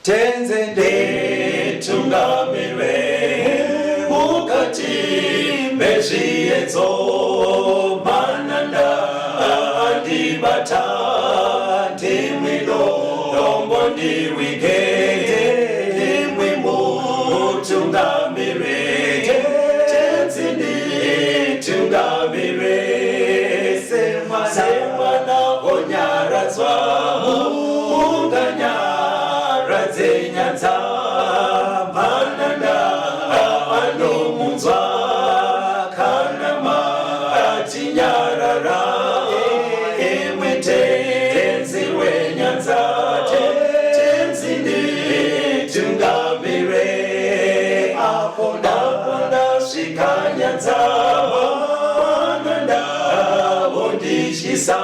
tenzende tungamirwe mukati mezviedzo mananda andibata ndimwino dombo ndiwike ndimwimo tungamirwe tenzende tungamirwe semana onyaradzwa unganyaradzwe nyanza mananda anomunzwa kana matinyarara emwete tenzi wenyanza tenzinde tungamire apo ndasvika nyanza mananda ondishisa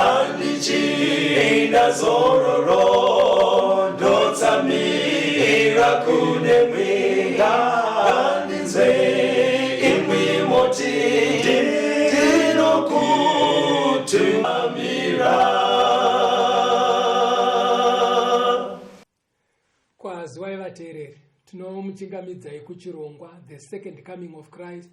andichienda zororo ndotsamira kune mwenga andinzwe imwi moti ndinokutungamira. Kwaziwai vateereri, tinomuchingamidzai kuchirongwa The Second Coming of Christ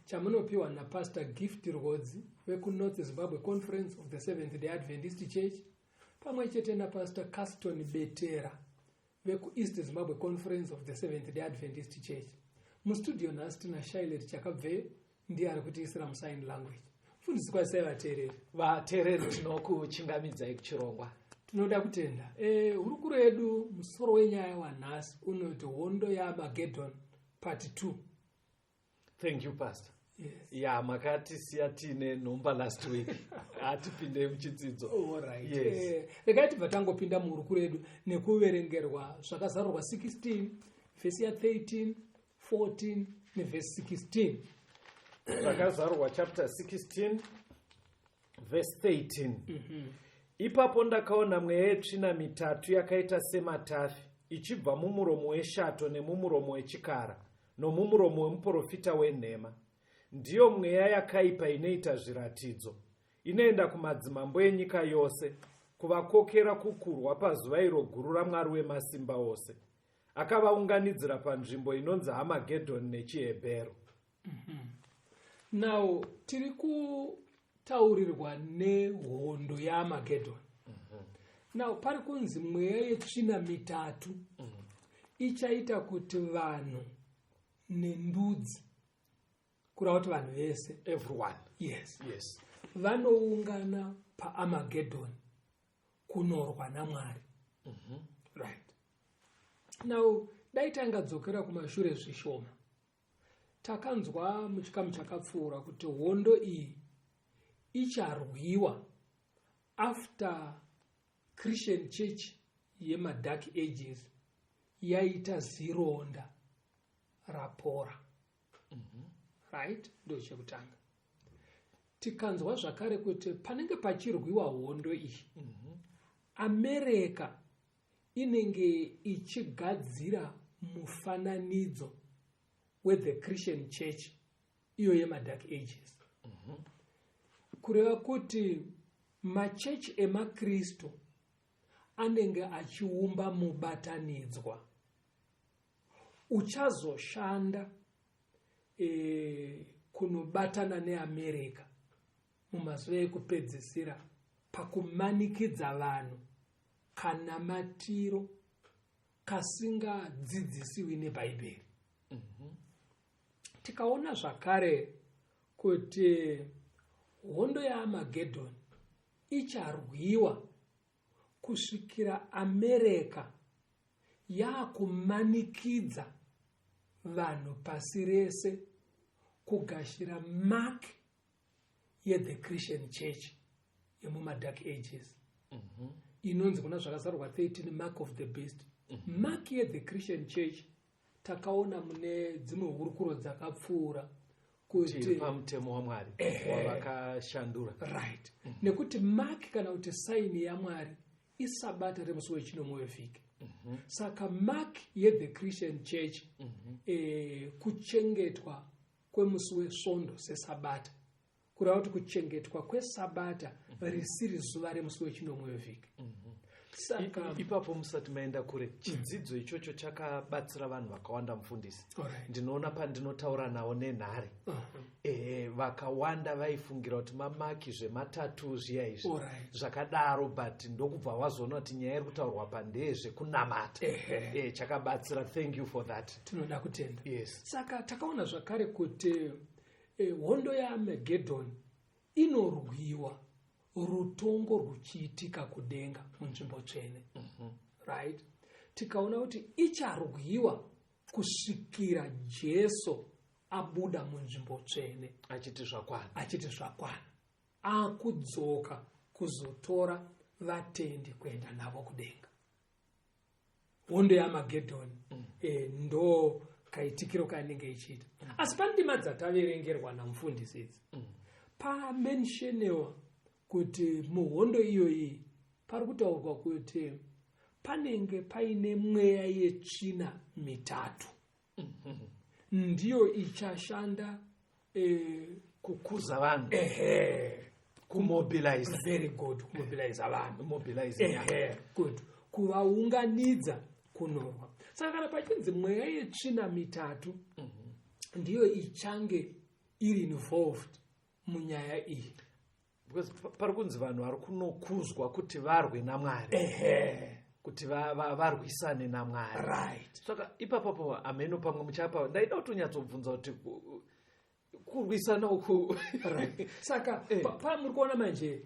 chamunopiwa naPastor Gift Rhodzi weku-North Zimbabwe Conference of the Seventh-day Adventist Church pamwe chete naPastor Caston Betera weku-East Zimbabwe Conference of the Seventh-day Adventist Church. Mustudio nhasi tina Shailet Chakabve ndiye ari kutiisira musign language. Fundisi kwasai vateereri. Vateereri tinokuchingamidzai kuchirongwa. Tinoda kutenda. Hurukuro yedu musoro wenyaya wanhasi unoti hondo yaMagedon part 2. Thank you, Pastor. Yes. Yeah, makatisiya tine nhomba last week. Atipinde muchidzidzo. All right. Yes. Regai tibva tangopinda muhurukuro yedu nekuverengerwa zvakazarurwa 16 vhesi ya 13, 14 nevhesi 16. Zvakazarurwa chapter 16 verse 13. Ipapo ndakaona mweya yetsvina mitatu yakaita sematafi ichibva mumuromo weshato nemumuromo wechikara nomumuromo wemuprofita wenhema. Ndiyo mweya yakaipa inoita zviratidzo. Inoenda kumadzimambo enyika yose kuvakokera kukurwa pazuva iro guru raMwari wemasimba ose. Akavaunganidzira panzvimbo inonzi Hamagedhoni nechiHebheru. Now, tiri kutaurirwa nehondo yaMagedhoni. Now, pari kunzi mweya yetsvina mitatu ichaita kuti vanhu nendudzi, kureva kuti vanhu vese, Everyone. yes, Yes. vanoungana paAmagedhoni kunorwa naMwari. Right. Now, dai tangadzokera kumashure zvishoma, takanzwa muchikamu chakapfuura kuti hondo iyi icharwiwa after Christian Church yemadark ages yaita zironda rapora. Right? Ndo chekutanga. Tikanzwa zvakare kuti panenge pachirwiwa hondo iyi, America inenge ichigadzira mufananidzo the Christian Church iyo yemadark ages. Kureva kuti machechi emakristu anenge achiumba mubatanidzwa uchazoshanda kunobatana neAmerica mumazuva ekupedzisira pakumanikidza vanhu kanamatiro kasingadzidzisiwi neBhaibheri. Tikaona zvakare kuti hondo yaAmagedhoni icharwiwa kusvikira America yakumanikidza vanhu pasi rese kugashira mark the Christian Church yemumadark ages. Inonzi kuna zvakazarurwa 13 mark of the beast. Mark the Christian Church takaona mune dzimwe hurukuro dzakapfuura kuti pamutemo waMwari wavakashandura. Right. Nekuti mark kana kuti saini yaMwari isabata remusi wechinomwe wevhiki. Saka mark the Christian Church kuchengetwa kwemusi wesvondo sesabata. Kureva kuti kuchengetwa kwesabata risiri zuva remusi wechinomwe wevhiki. Saka ipapo musati maenda kure chidzidzo ichocho chakabatsira vanhu vakawanda mufundisi. Alright. Ndinoona pandinotaura nawo nenhare vakawanda vaifungira kuti mamaki zvematatu zviya izvi Alright. zvakadaro, but ndokubva wazoona kuti nyaya iri kutaurwa pandezvekunamata. Chakabatsira. Thank you for that. tinoda kutenda. Yes. Saka takaona zvakare kuti hondo yaArmageddon inorwiwa rutongo ruchiitika kudenga munzvimbo tsvene. Right? Tikaona kuti icharwiwa kusvikira Jesu abuda munzvimbo tsvene Achiti zvakwana akudzoka kuzotora vatendi kuenda navo kudenga. Hondo yaArmageddon ndo kaitikiro kanenge ichiita. Asi pandima dzataverengerwa namufundisi idzi pamensheniwa kuti muhondo iyoyi pari kutaurwa kuti panenge paine mweya yetsvina mitatu ndiyo ichashanda kukuza vanhu, kumobilize. Very good. Kumobilize vanhu, mobilize good, kuvaunganidza kunorwa. Saka kana pachinzi mweya yetsvina mitatu ndiyo ichange iri involved munyaya iyi, because pari kunzi vanhu vari kunokuzwa kuti varwe naMwari, kuti varwisane naMwari. Right. Saka ipapo ameno pamwe muchapa ndaida kutonyatsobvunza kuti kurwisana uku Right. Saka muri kuona manje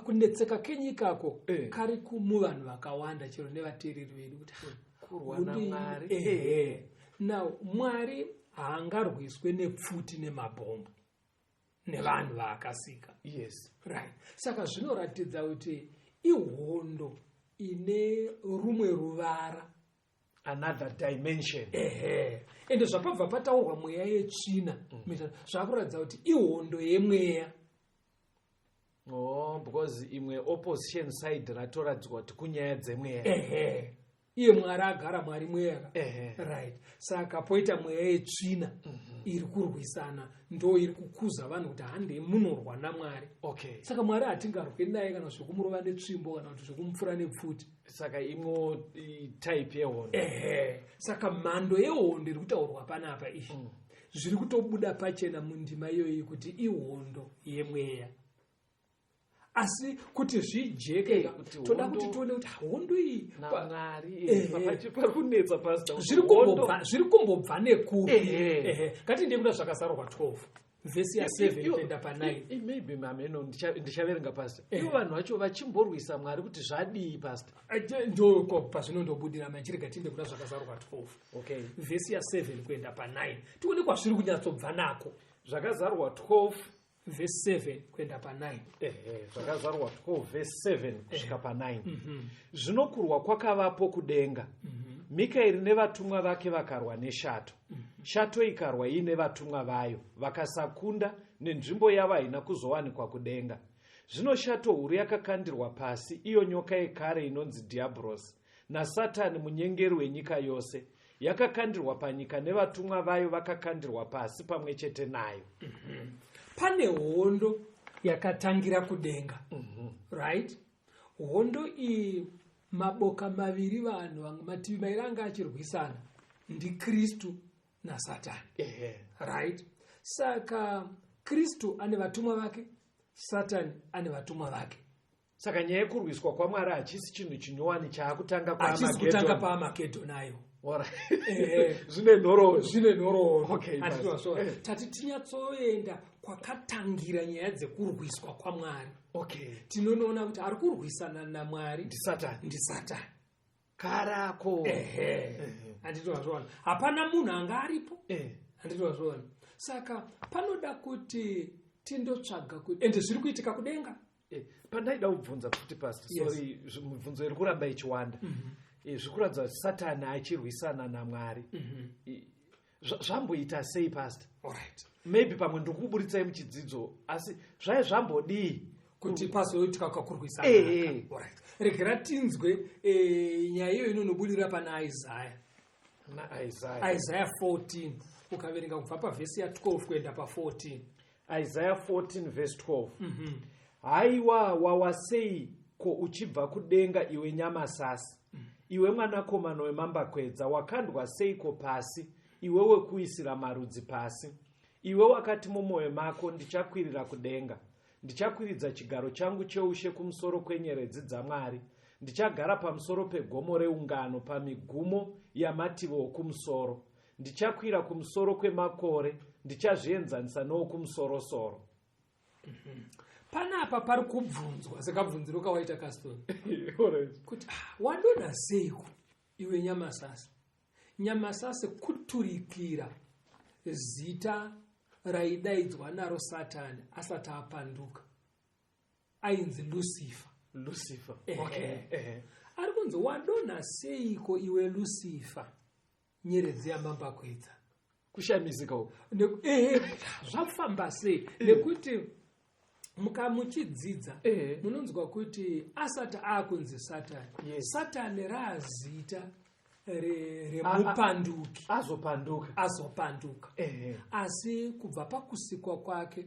kunetseka kenyikako kari kumuvanhu vakawanda chero nevateereri vedu kuti kurwa naMwari. Now Mwari haangarwiswe nepfuti nemabhombo nevanhu vaakasika. Yes. Right. Saka zvinoratidza kuti ihondo ine rumwe ruvara, another dimension. Ende zvapabva pataurwa mweya yetsvina zvakuratidza kuti ihondo yemweya. Because imwe opposition side ratoradzwa kuti kunyaya dzemweya. Iye Mwari agara Mwari mweya. Right. Saka poita mweya yetsvina iri kurwisana, ndo iri kukuza vanhu kuti hande munorwa naMwari. Okay. Saka Mwari hatingarwi naye kana zvekumurova netsvimbo kana kuti zvekumupfura nepfuti. Saka imwe type yehondo. Saka mhando yehondo iri kutaurwa panapa iyi zviri kutobuda pachena mundima iyoyi kuti ihondo yemweya. Asi kuti zvijeke toda kuti tione kuti hondo iyi naMwari pari kunetsa pastor. Zviri kumbobva nekupi? Ngatiende kuna zvakazarurwa 12 vhesi ya7 kuenda pa9. Maybe mameno ndichaverenga pastor. Ivo vanhu vacho vachimborwisa Mwari kuti zvadii pastor? Ndo pazvinondobudira machirega tiende kuna zvakazarurwa 12. Okay. Vhesi ya7 kuenda pa9 tione kwazviri kunyatsobva nako. Zvakazarurwa 12 verse 7 kuenda pa9. Zvakazarurwa 12 verse 7 kusvika pa9. Zvinokurwa kwakavapo kudenga. Mikaeri nevatumwa vake vakarwa neshato. Shato ikarwa ine vatumwa vayo, vakasakunda, nenzvimbo yavo haina kuzowanikwa kudenga. Zvino shato huru yakakandirwa pasi, iyo nyoka yekare inonzi Dhiabhrosi, naSatani munyengeri wenyika yose. Yakakandirwa panyika nevatumwa vayo vakakandirwa pasi pamwe chete nayo. Pane hondo yakatangira kudenga. Right? Hondo iyi maboka maviri vanhu mativi mairi anga achirwisana ndi Kristu naSatani. Right? Saka Kristu ane vatumwa vake, Satani ane vatumwa vake. Saka nyaya yekurwiswa kwaMwari hachisi chinhu chinyowani chaakutanga paArmageddon ayo. Zvine nhoroondo. Okay. Tati tinyatsoenda kwakatangira nyaya dzekurwiswa kwaMwari. Okay. Tinoona kuti ari kurwisana naMwari ndiSatani. Karako. Handitozvona. Hapana munhu anga aripo. Handitozvona. Saka panoda kuti tindotsvaga kuti ende zviri kuitika kudenga. Pandaida kubvunza kuti pastor, sorry, mibvunzo iri kuramba ichiwanda. Zvikuratidza kuti Satani achirwisana naMwari. Zvamboita sei pastor? Alright. Maybe pamwe ndikuburitsai muchidzidzo, asi zvambodii kuti pazoitika kurwisana. Alright. Regera tinzwe nyaya iyo inonobudira pana Isaiah. Isaiah 14 ukaverenga kubva pavhesi ya12 kuenda pa14. Isaiah 14 verse 12. Haiwa wawasei ko uchibva kudenga iwe nyamasasi, iwe mwanakomana wemambakwedza, wakandwa seiko pasi, iwe wekuisira marudzi pasi? Iwe wakati mumwoyo mako, ndichakwirira kudenga, ndichakwiridza chigaro changu cheushe kumusoro kwenyeredzi dzaMwari, ndichagara pamusoro pegomo reungano, pamigumo yamativi okumusoro, ndichakwira kumusoro kwemakore, ndichazvienzanisa nowokumusoro-soro. Panapa pari kubvunzwa sekabvunziro kawaita Castoni kuti wadonha seiko iwe nyamasasi? Nyamasasi kuturikira zita raidaidzwa naro Satani asati apanduka, ainzi Lucifer. Ari kunzi wadonha seiko iwe Lucifer, nyeredzi yamambakwedza? Kushamisika uko zvafamba sei? Nekuti muchidzidza munonzwa kuti asati akunzi Satani, Satani razita remupanduki, azopanduka. Asi kubva pakusikwa kwake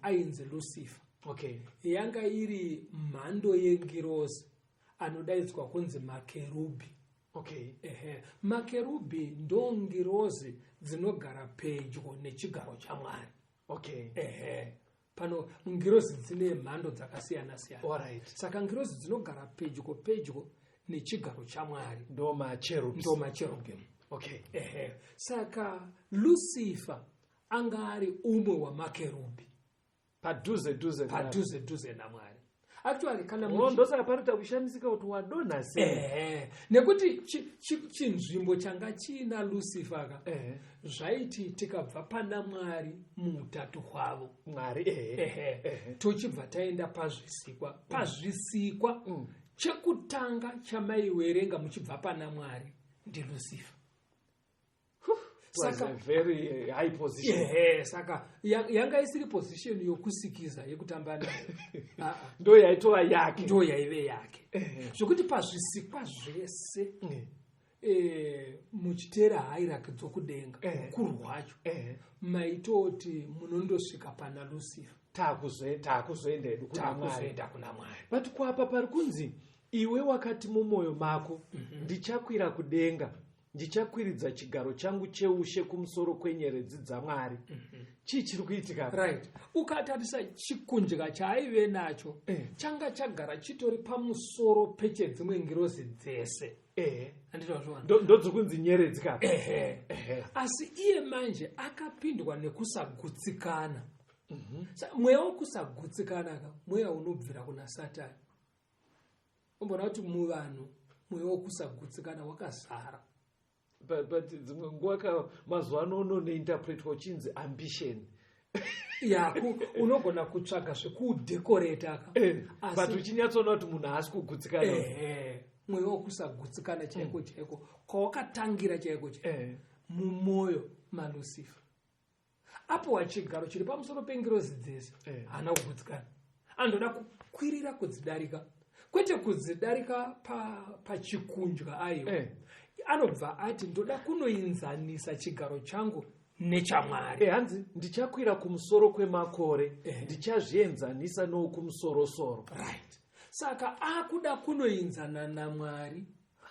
ainzi Lucifer. Yanga iri mhando yengirozi anodaidzwa kunzi makerubhi. Makerubhi ndongirozi dzinogara pedyo nechigaro chaMwari. Pano ngirozi dzine mhando dzakasiyana-siyana. Saka ngirozi dzinogara pedyo nechigaro chaMwari ndoma cherubim. Saka Lucifer anga ari umwe wamakerubhi, padhuze naMwari. Actually kana ndosaka parita kushamisika kuti wadonha sei? Nekuti chinzvimbo changa china Lucifer ka zvaiti tikabva pana Mwari muutatu hwavo Mwari tochibva taenda pazvisikwa chekutanga chamaiwerenga muchibva pana Mwari ndi Lucifer. Saka very high position. Saka yanga isiri position yokusikiza yekutamba nayo. Ndo yaitova yake. Ndo yaive yake. Zvokuti pazvisikwa zvese muchitera hairakidzo kudenga ukuru hwacho maitoti munondosvika pana Lucifer. Takuzoenda kuna Mwari. But kwapa pari kunzi iwe wakati mumwoyo mako, ndichakwira kudenga, ndichakwiridza chigaro changu cheushe kumusoro kwenyeredzi dzaMwari. Chii chiri kuitika? Right. Ukatarisa chikundya chaaive nacho changa chagara chitori pamusoro pechedzimwe ngirozi dzese. Ndodzo kunzi nyeredzi ka. Asi iye manje akapindwa nekusagutsikana. Mweya wokusagutsikana ka mweya unobvira kuna Satani. Umbona kuti muvanhu mweya wokusagutsikana wakazara. But dzimwe nguwa mazuva ano unointerpretwa uchinzi ambition. Unogona kutsvaga zvekudekoreta ka. But uchinyatsoona kuti munhu haasi kugutsikana. Mweya wokusagutsikana chaiko kwawakatangira chaiko mumwoyo maLucifer. Apo wachigaro chiri pamusoro pengirozi dzese hana kugutsikana, anoda kukwirira kudzidarika, kwete kudzidarika pachikundya aiwa. Anobva ati ndoda kunoinzanisa chigaro changu nechaMwari. Hanzi ndichakwira kumusoro kwemakore, ndichazvienzanisa nokumusoro-soro. Right. Saka akuda kunoinzana naMwari,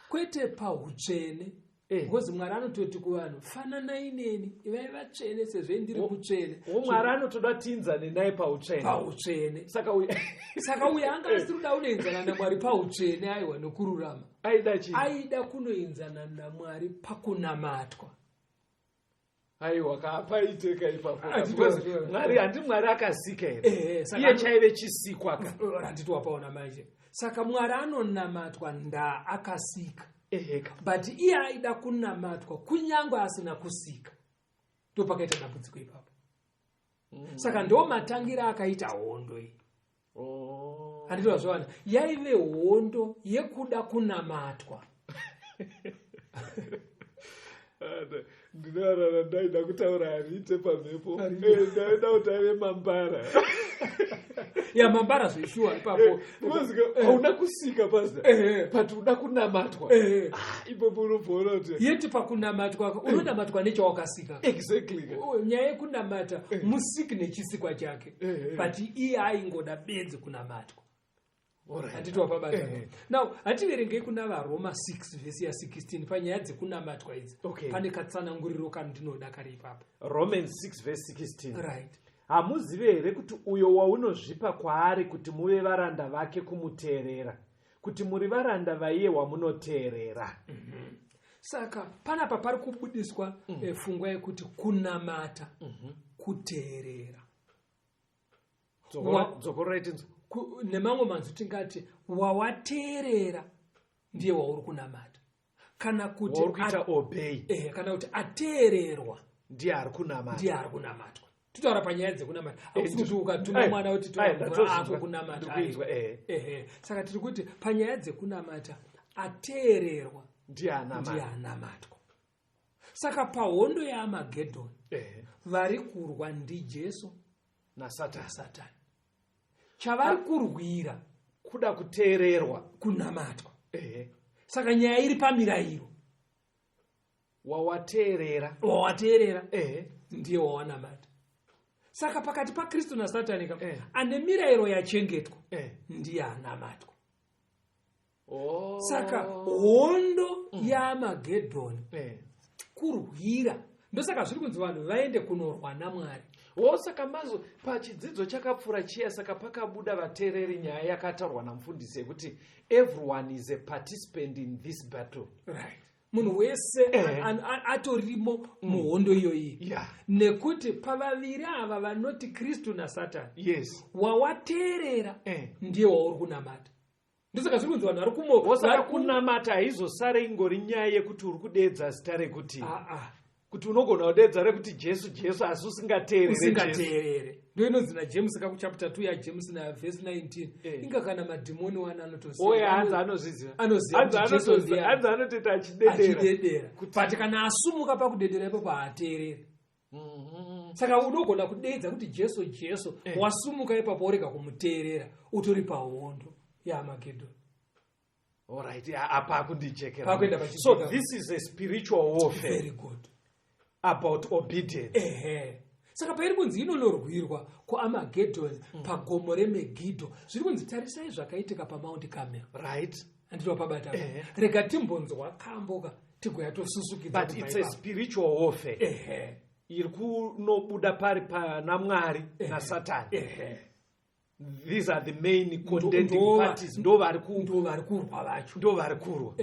kwete pautsvene. Because Mwari anototi kuvanhu, fananai neni, ivai vatsvene sezvo ndiri mutsvene. Mwari anotoda tiinzane naye pautsvene. Saka uyo anga asiri kuda kunoinzana naMwari pautsvene aiwa nokururama. Aida kunoinzana naMwari pakunamatwa. Aiwa kapaiteka ipapo. Mwari handi Mwari akasika here. Iye chaive chisikwa ka. Handiti wapaona manje. Saka Mwari anonamatwa nda akasika. But iye aida kunamatwa kunyangwe asina kusika. Ndopakaita dambudziko ipapo. Saka ndo matangira akaita hondo iyi. Handiti wazvaona. Yaive hondo yekuda kunamatwa. Ndinarara ndaida kutaura harite pamhepo. Ndaida kutaive mambara. Mambara zveshuwa ipapo. Hauna kusika pasi. But uda kunamatwa. Ipapo unobvona kuti yeti pakunamatwa unonamatwa nechawakasika. Exactly. Nyaya yekunamata musiki nechisikwa chake. But iye aingoda bedzi kunamatwa. handiti wapabata. Now hativerengei kuna vaRoma 6 vhesi ya16 panyaya dzekunamatwa idzi. Pane katsananguriro kandinoda kari ipapo. Romans 6 verse 16. Right. Hamuzive here kuti uyo waunozvipa kwaari kuti muve varanda vake kumuteerera, kuti muri varanda vaiye wamunoteerera. Saka panapa pari kubudiswa pfungwa yekuti kunamata, kuteerera. Nemamwe manzwi tingati wawateerera ndiye wauri kunamata, kana kuti obey, kana kuti ateererwa ndiye ari kunamatwa. Tutaura panyaya dzekunamata. Akuti ukatuma mwana kuti toa kunamata. Saka tiri kuti panyaya dzekunamata ateererwa ndiye anamatwa. Saka pahondo yaAmagedhoni vari kurwa ndiJesu naSatani. Chavari kurwira kuda kuteererwa, kunamatwa. Saka nyaya iri pamirayiro. Wawateerera ndiye wawanamata. Saka pakati paKristu naSatani ane mirayiro yachengetwa ndiye anamatwa. Saka hondo yaAmagedhoni kurwira, ndosaka zviri kunzi vanhu vaende kunorwa naMwari. Saka mazo pachidzidzo chakapfuura chiya, saka pakabuda vateereri nyaya yakatarwa namufundisi yekuti everyone is a participant in this battle. Right. Munhu wese atorimo muhondo iyoyi. Nekuti pavaviri ava vanoti Kristu naSatani, wawateerera ndiye wauri kunamata. Ndosaka zviri kunzi vanhu vari kumo kunamata haizosare ingori nyaya yekuti uri kudeedza zita rekuti kuti unogona kudeedza rekuti Jesu asi usingateerere. Ndio inonzi naJames chapter 2 yaJames na verse 19. Inga kana madhimoni wana anotosiya. Anozviziva. Anotita achidedera. Kuti kana asumuka pakudedera ipapo haateereri. Saka unogona kudeedza kuti Jesu wasumuka ipapo urega kumuteerera utori pahondo yaAmagedhoni. All right, apa kundichekera. So this is a spiritual warfare. Very good. About obedience. Saka pairi kunzi inonorwirwa kuAmagedhoni pagomo reMegidho. Zviri kunzi tarisai zvakaitika paMount Carmel. Right. Andito pabata. Rega timbonzwa kamboka tigoya tosusukidza. But it's a spiritual warfare. Iri kunobuda pari pana Mwari naSatani. These are the main contending parties. Ndo vari kurwa vacho. Ndo vari kurwa.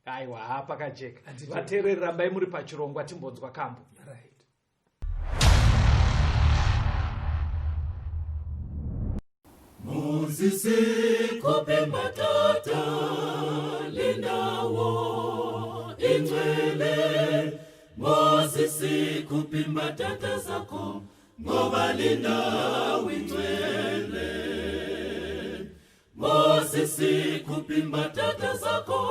Aiwa, hapa kajeka. Vateereri rambai muri pachirongwa timbonzwa kambo. Right. Mozisi kope matata linawo ingcwele. Mozisi kope matata zako ngoba linawo ingcwele. Mozisi kope matata zako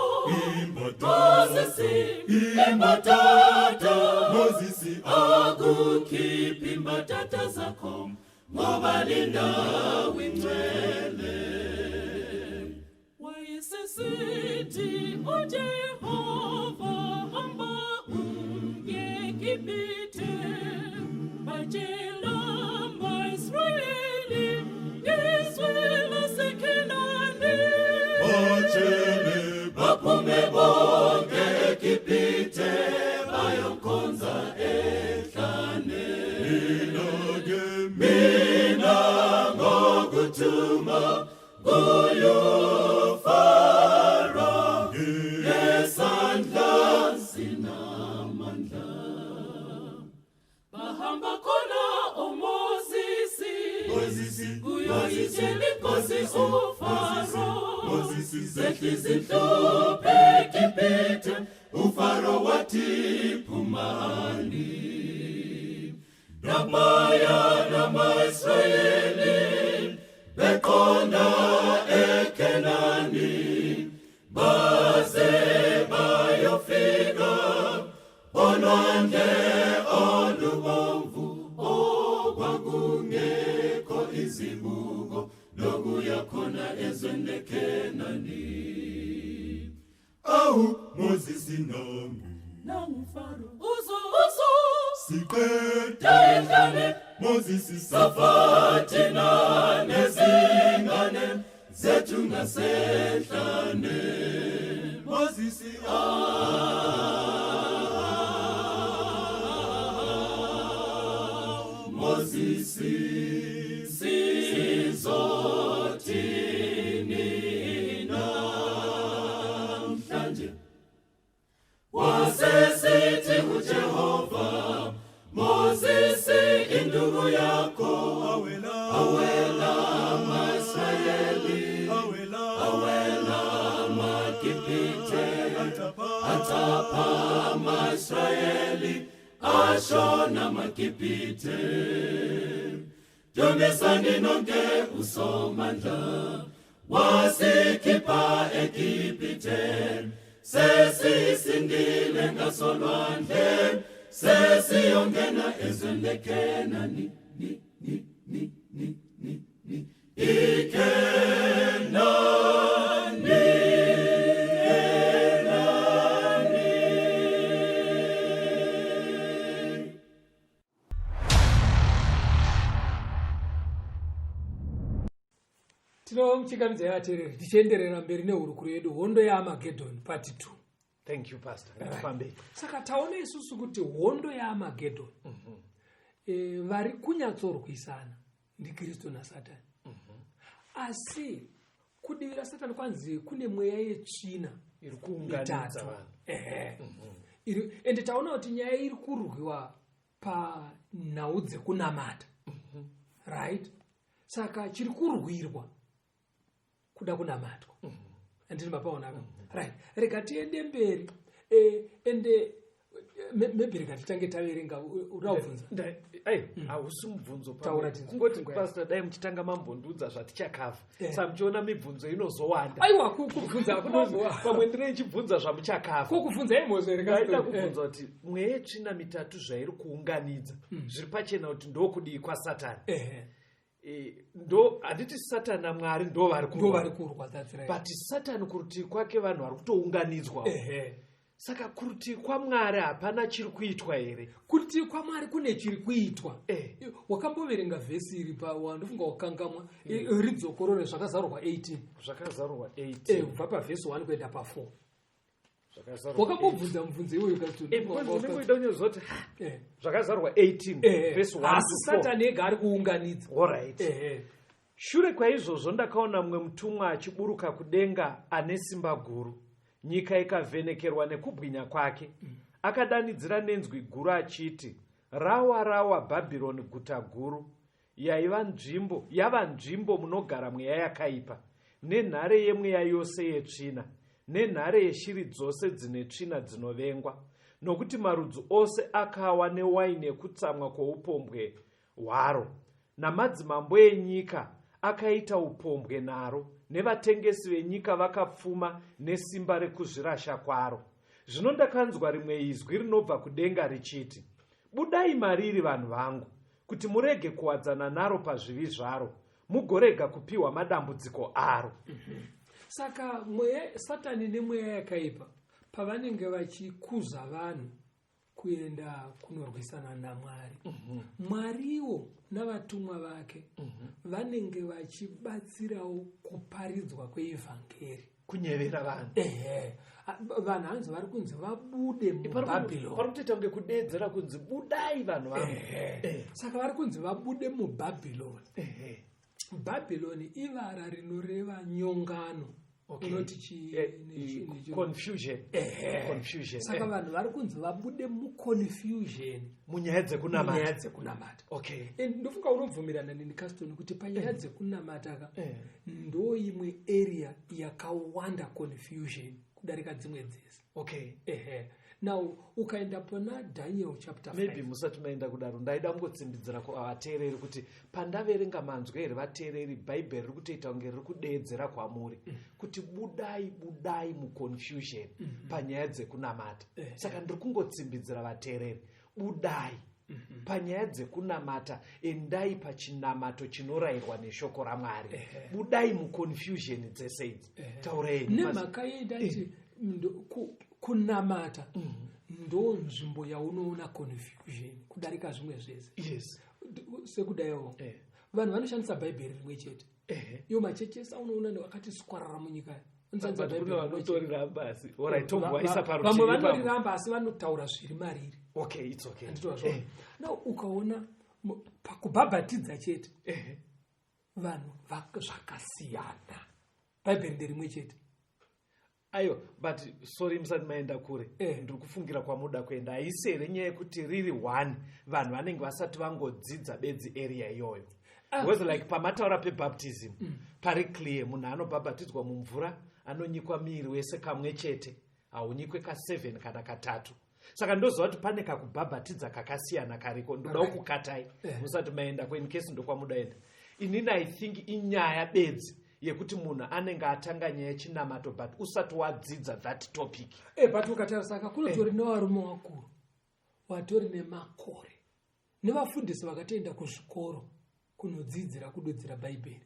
Mozisi akukhiphi matata zakho ngoba linawo ingcwele. Wayesesithi uJehova hamba ungekipite batshela amaIsrayeli izwe laseKhenani. Batshele baphume bonke eGibhithe bayonkonza ehlane. Mina ngokuthuma kuyoFaro ngesandla sinamandla. Bahamba khona uMozisi kuyoyitshela inkosi uFaro. Zehli zinhluphe eGibhithe uFaro wathi phumani. Nabaya namaIsrayeli beqonda eKhenani. Baze bayofika olwandle olubomvu okwakungekho izibuko lokuya khona ezweni leKhenani. Awu Mozisi nangu Faro uzo siqeda ehlane. Mozisi safathina nezingane zethu ngasehlane Moses Moses sizothini namhlanje wasesithi uJehova Moses induku yakho awela Israyeli awela maGibhithe atapha Israyeli ashona maGibhithe Dumisani nonke usomandla wasikhipha eGibhithe sesisindile ngasolwandle sesiyongena ezweni leKhenani Tinomuchingamidza yatereri tichienderera mberi nehurukuro yedu hondo yaAmagedhoni part 2. Thank you, Pastor. Saka taona isusu kuti hondo yaAmagedhoni vari kunyatsorwisana ndiKristu naSatani. Asi kudivira Satani kwanzi kune mweya yetsvina iri kuunganidza vanhu. Ende taona kuti nyaya iri kurwiwa panhau dzekunamata. Right? Saka chiri kurwirwa kuda kunamatwa. Andini mapaona right. Rega tiende mberi ende maybe rega titange taverenga urabvunza. Hausi mubvunzo Taura kungoti Pastor dai muchitanga mambondudza zvatichakava. Samuchiona mibvunzo inozowanda. Aiwa kubvunza kunozowa. Pamwe ndine chibvunza zvamuchakava. Kubvunza imozo rega. Ndaida kubvunza kuti mweya yetsvina mitatu zvairi kuunganidza zviri pachena kuti ndokudii kwaSatani. Ndo handiti Satani naMwari ndo vari kurwa, that's right. But Satani kurutivi kwake vanhu vari kutounganidzwa. Saka kurutivi kwaMwari hapana chiri kuitwa here? Kurutivi kwaMwari kune chiri kuitwa. Wakamboverenga vhesi iri wandofunga wakangamwa ridzokorore zvakazarurwa 18. Zvakazarurwa 18. Kubva pavhesi 1 kuenda pa4. Wakambobvunza mubvunzo iwoyo ndingoida kunyozoti zvakazarurwa 18 verse 1 asi Satani ega ari kuunganidza. Alright. Shure kwaizvozvo ndakaona mumwe mutumwa achiburuka kudenga ane simba guru. Nyika ikavhenekerwa nekubwinya kwake. Akadanidzira nenzwi guru achiti, rawa rawa Bhabhironi guta guru, yava nzvimbo munogara mweya yakaipa, nenhare yemweya yose yetsvina, nenhare yeshiri dzose dzine tsvina dzinovengwa, nokuti marudzi ose akawa newaini yekutsamwa kwoupombwe hwaro, namadzimambo enyika akaita upombwe naro, nevatengesi venyika vakapfuma nesimba rekuzvirasha kwaro. Zvino ndakanzwa rimwe izwi rinobva kudenga richiti, budai mariri vanhu vangu, kuti murege kuwadzana naro pazvivi zvaro, mugorega kupiwa madambudziko aro. Saka Satani nemweya yakaipa pavanenge vachikuza vanhu kuenda kunorwisana naMwari. Mwariwo navatumwa vake vanenge vachibatsirawo kuparidzwa kweevhangeri, kunyevera vanhu. Vanhu hanzi vari kunzi vabude muBhabhironi. Pari kutoita kunge kudeedzera kunzi budai vanhu vangu. Saka vari kunzi vabude muBhabhironi. Bhabhironi ivara rinoreva nyongano. Unoti confusion. Saka vanhu vari kunzi vabude muconfusion munyaya dzekunamata. Ndofunga unobvumirana neni Caston kuti panyaya dzekunamata ndo imwe area yakawanda confusion kudarika dzimwe dzese. Now ukaenda pona Daniel chapter 5. Maybe musati maenda kudaro ndaida kungotsimbidzira kuvateereri kuti pandaverenga manzwere vateereri Bhaibheri riri kutoita kunge riri kudeedzera kwamuri kuti budai muconfusion panyaya dzekunamata. Saka ndiri kungotsimbidzira vateereri budai panyaya dzekunamata, endai pachinamato chinorayirwa neshoko raMwari. Budai muconfusion dzese idzi. Taurei nemhaka yeidati kunamata ndo nzvimbo yaunoona confusion kudarika zvimwe zvese. Sekudayo vanhu vanoshandisa Bhaibheri rimwe chete iyo machechesi aunoona akati swarara munyika kune vanotoriramba asi tovaisa vamwe vanoriramba asi vanotaura zviri mariri. Okay, it's okay. Anditozvona now ukaona pakubhabhatidza chete vanhu zvakasiyana bhaibheri nderimwe chete. Ayo, but sorry musati maenda kure. Ndiri kufungira kwamuda kuenda haisi here nyaya yekuti riri one vanhu vanenge vasati vangodzidza bedzi area iyoyo. Because like pamataura pebaptism pari clear munhu anobhabhatidzwa mumvura anonyikwa miri wese kamwe chete haunyikwe ka7 kana ka3. Saka ndoziva kuti pane kakubhabhatidza kakasiyana kariko ndoda kukatai musati maenda in case ndokwamudaenda. Inini I think inyaya bedzi yekuti munhu anenge atanga nyaya yechinamato but usati wadzidza that topic. But ukataura saka kunotori nevarume vakuru vatori nemakore nevafundisi vakatoenda kuzvikoro kunodzidzira kududzira bhaibheri.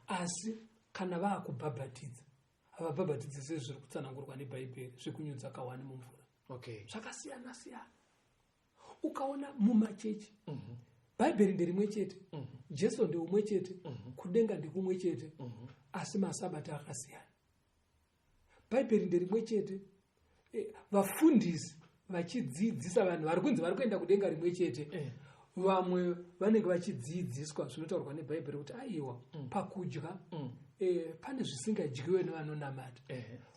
Asi kana vaakubhabhatidza havabhabhatidzi sezviri kutsanangurwa nebhaibheri zvekunyudza kawani mumvura. Zvakasiyana siyana. Ukaona mumachechi bhaibheri nderimwe chete, Jesu ndeumwe chete, kudenga ndekumwe chete, asi masabata akasiyana. Bhaibheri nderimwe chete, vafundisi vachidzidzisa vanhu vari kunzi vari kuenda kudenga rimwe chete. Vamwe vanenge vachidzidziswa zvinotaurwa nebhaibheri kuti aiwa pakudya pane zvisingadyiwe nevanonamata.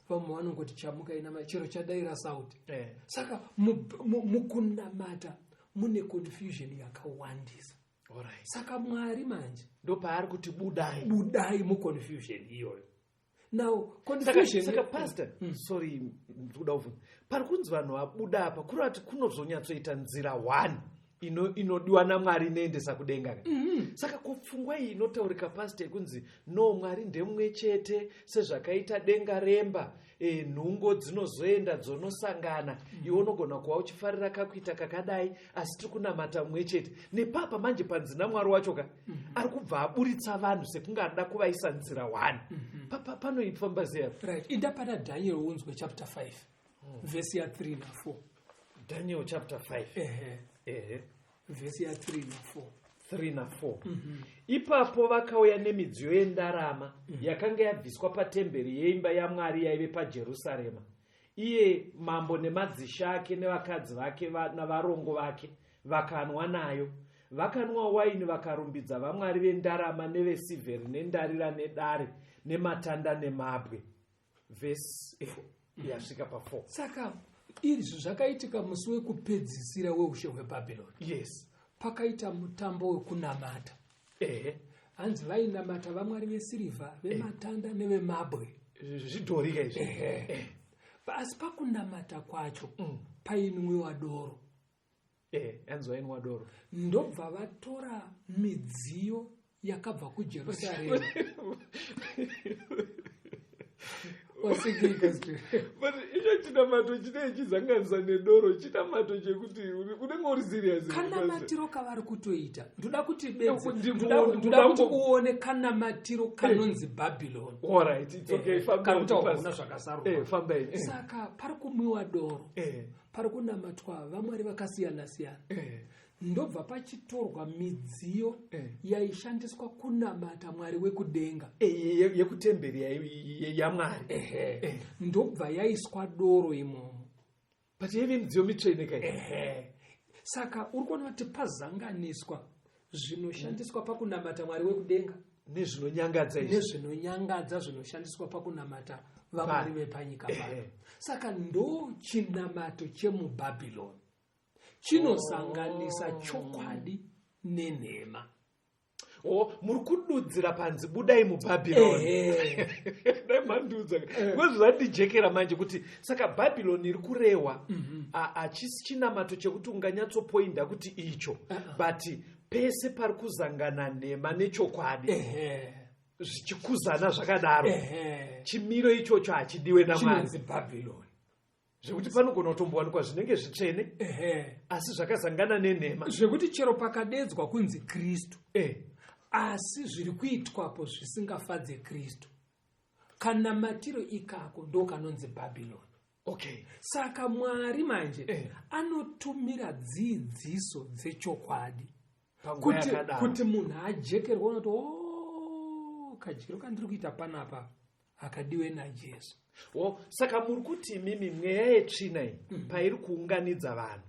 Vamwe vanongoti chamuka inama chero chadaira sauti. Saka mukunamata mune confusion yakawandisa. Saka Mwari manje ndo paari kuti budai muconfusion iyoyo. Now confusion saka pastor sorry ndikuda kufunga pari kunzi vanhu vabuda apa kurati kunozonyatsoita nzira one inodiwa naMwari inoendesa kudenga. Saka kupfungwa iyi inotaurika pastor kunzi no Mwari ndemwe chete sezvakaita denga remba nhungo dzinozoenda dzonosangana iwe unogona kuva uchifarira kakuita kakadai asi tiri kunamata mumwe chete. Nepapa manje panzina Mwari wacho ari kubva aburitsa vanhu sekunge arida kuvaisa nzira one. Panoifamba sei? Right. Inda pana Daniel unzwe chapter 5 verse ya 3 na 4. Daniel chapter 5 verse ya 3 na 4. 3 na 4. Ipapo vakauya nemidziyo yendarama yakanga yabviswa patemberi yeimba yaMwari yaive paJerusarema. Iye mambo nemadzisha ake nevakadzi vake navarongo vake vakanwa nayo. Vakanwa waini vakarumbidza vaMwari vendarama nevesivheri nendarira nedare nematanda nemabwe. Verse yasvika pa4. Saka izvi zvakaitika musi wekupedzisira weushe hweBhabhironi. Yes. Pakaita mutambo wekunamata. Hanzi vainamata vaMwari vesirivha, vematanda nevemabwe. Zvidhorika izvi. Asi pakunamata kwacho painwiwa doro. Hanzi vainwa doro. Ndobva vatora midziyo yakabva kuJerusarema. But icho chinamato chine chizanganisa nedoro chinamato chekuti unenge uri serious. Kanamatiro kavari kutoita ndoda kuti ndoda kuti uone kanamatiro kanonzi Bhabhironi. All right, it's okay. Kana zvakasarurwa. Fambai. Saka pari kumwiwa doro. Pari kunamatwa vaMwari vakasiyana siyana. Ndobva pachitorwa midziyo yaishandiswa kunamata Mwari wekudenga yekutemberi yaMwari. Ndobva yaiswa doro imomo. But yeve midziyo mitsveneka. Saka uri kuona kuti pazanganiswa zvinoshandiswa pakunamata Mwari wekudenga nezvinonyangadza zvinoshandiswa pakunamata vaMwari vepanyika pano. Saka ndo chinamato chemuBhabhironi chinosanganisa chokwadi nenhema. Muri kududzira panzi budai muBhabhironi. Ndaimanduza kwezvo zvandijekera manje kuti saka Bhabhironi iri kurehwa hachisi chinamato chekuti unganyatsopoinda kuti icho but pese pari kuzangana nhema nechokwadi zvichikuzana zvakadaro chimiro ichocho hachidiwe naMwari. Zvekuti panogona kutombowanikwa zvinenge zvitsvene asi zvakazangana nenhema zvekuti chero pakadedzwa kunzi Kristu asi zviri kuitwapo zvisingafadze Kristu kanamatiro ikako ndo kanonzi Bhabhironi. Saka Mwari manje anotumira dzidziso dzechokwadi kuti munhu ajekerwa unoti kadyiro kandiri kuita panapa akadiwe naJesu. Saka muri kuti imimi mweya yetsvina iyi pairi kuunganidza vanhu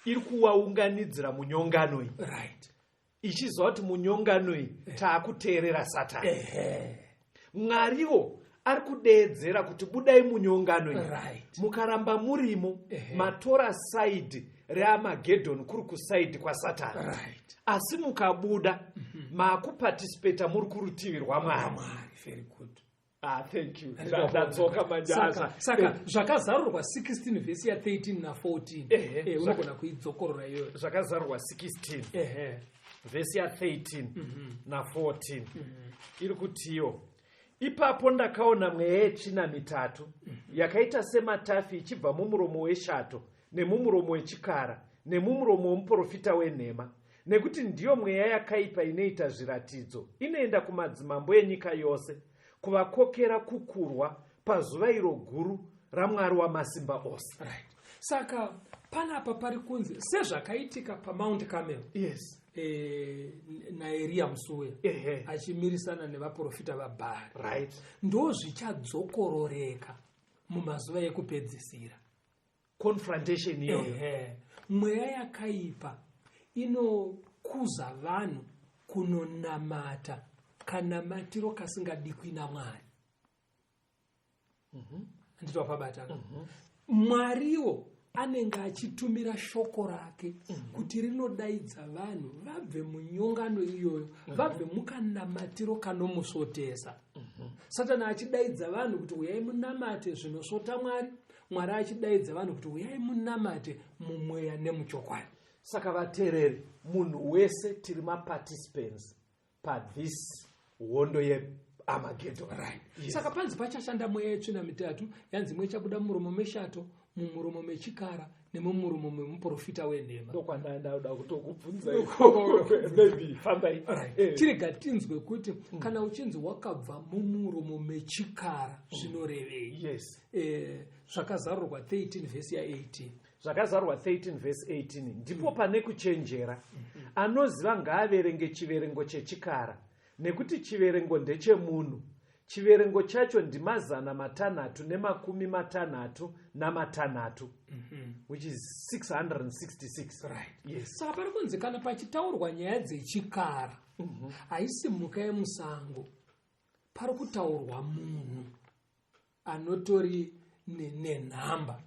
iri kuvaunganidzira munyongano iyi, Right. ichiziva kuti munyongano iyi taakuteerera Satani. Mwariwo ari kudeedzera kuti budai munyongano iyi, Right. mukaramba murimo matora saidhi reAmagedhoni kuri kusaidhi kwaSatani. Right. Asi mukabuda maakupatisipeta muri kurutivi rwaMwari. Very good. Thank you. Ndadzoka manjasa. Saka zvakazarurwa 16 vhesi ya 13 na 14. Unogona kuidzokorora iyoyo. Zvakazarurwa 16 vhesi ya 13 na 14 iri kutiyo, ipapo ndakaona mweya yetsvina mitatu yakaita sematafi ichibva mumuromo weshato nemumuromo wechikara nemumuromo womuprofita wenhema, nekuti ndiyo mweya yakaipa inoita zviratidzo. Inoenda kumadzimambo enyika yose kuvakokera kukurwa pazuva iro guru raMwari wamasimba ose. Right. Saka panapa pari kunzi sezvakaitika paMount Carmel. Yes. naEria musuwe achimirisana nevaprofita vaBhaari. Right. Ndo zvichadzokororeka mumazuva ekupedzisira. Confrontation iyo. Mweya yakaipa inokuza vanhu kunonamata kanamatiro kasingadikwi naMwari. Nditwa pabata. Mwariwo anenge achitumira shoko rake kuti rinodaidza vanhu vabve munyongano iyoyo, vabve mukanamatiro kanomusotesa. Satani achidaidza vanhu kuti uyai munamate zvinosota Mwari, Mwari achidaidza vanhu kuti uyai munamate mumweya nemuchokwadi. Saka vateereri, munhu wese tiri maparticipants padhis hondo yeAmagedhon. Right. Yes. Saka panzi pachashanda mweya yetsvina mitatu, yanzi imwe ichabuda mumuromo meshato, mumuromo mechikara nemumuromo memuprofita wenhema. Ndokwandaida kutokubvunza maybe fambai. Tirega tinzwe kuti kana uchinzi wakabva mumuromo mechikara zvinorevei. Yes. Zvakazarurwa 13 vhesi ya 18. Zvakazarurwa 13 vhesi 18 ndipo pane kuchenjera. Anoziva ngaaverenge chiverengo chechikara, nekuti chiverengo ndechemunhu. Chiverengo chacho ndima666 which is 666. Right. Yes. Saka pari kunzi kana pachitaurwa nyaya dzechikara haisi mhuka yemusango, pari kutaurwa munhu anotori nenhamba.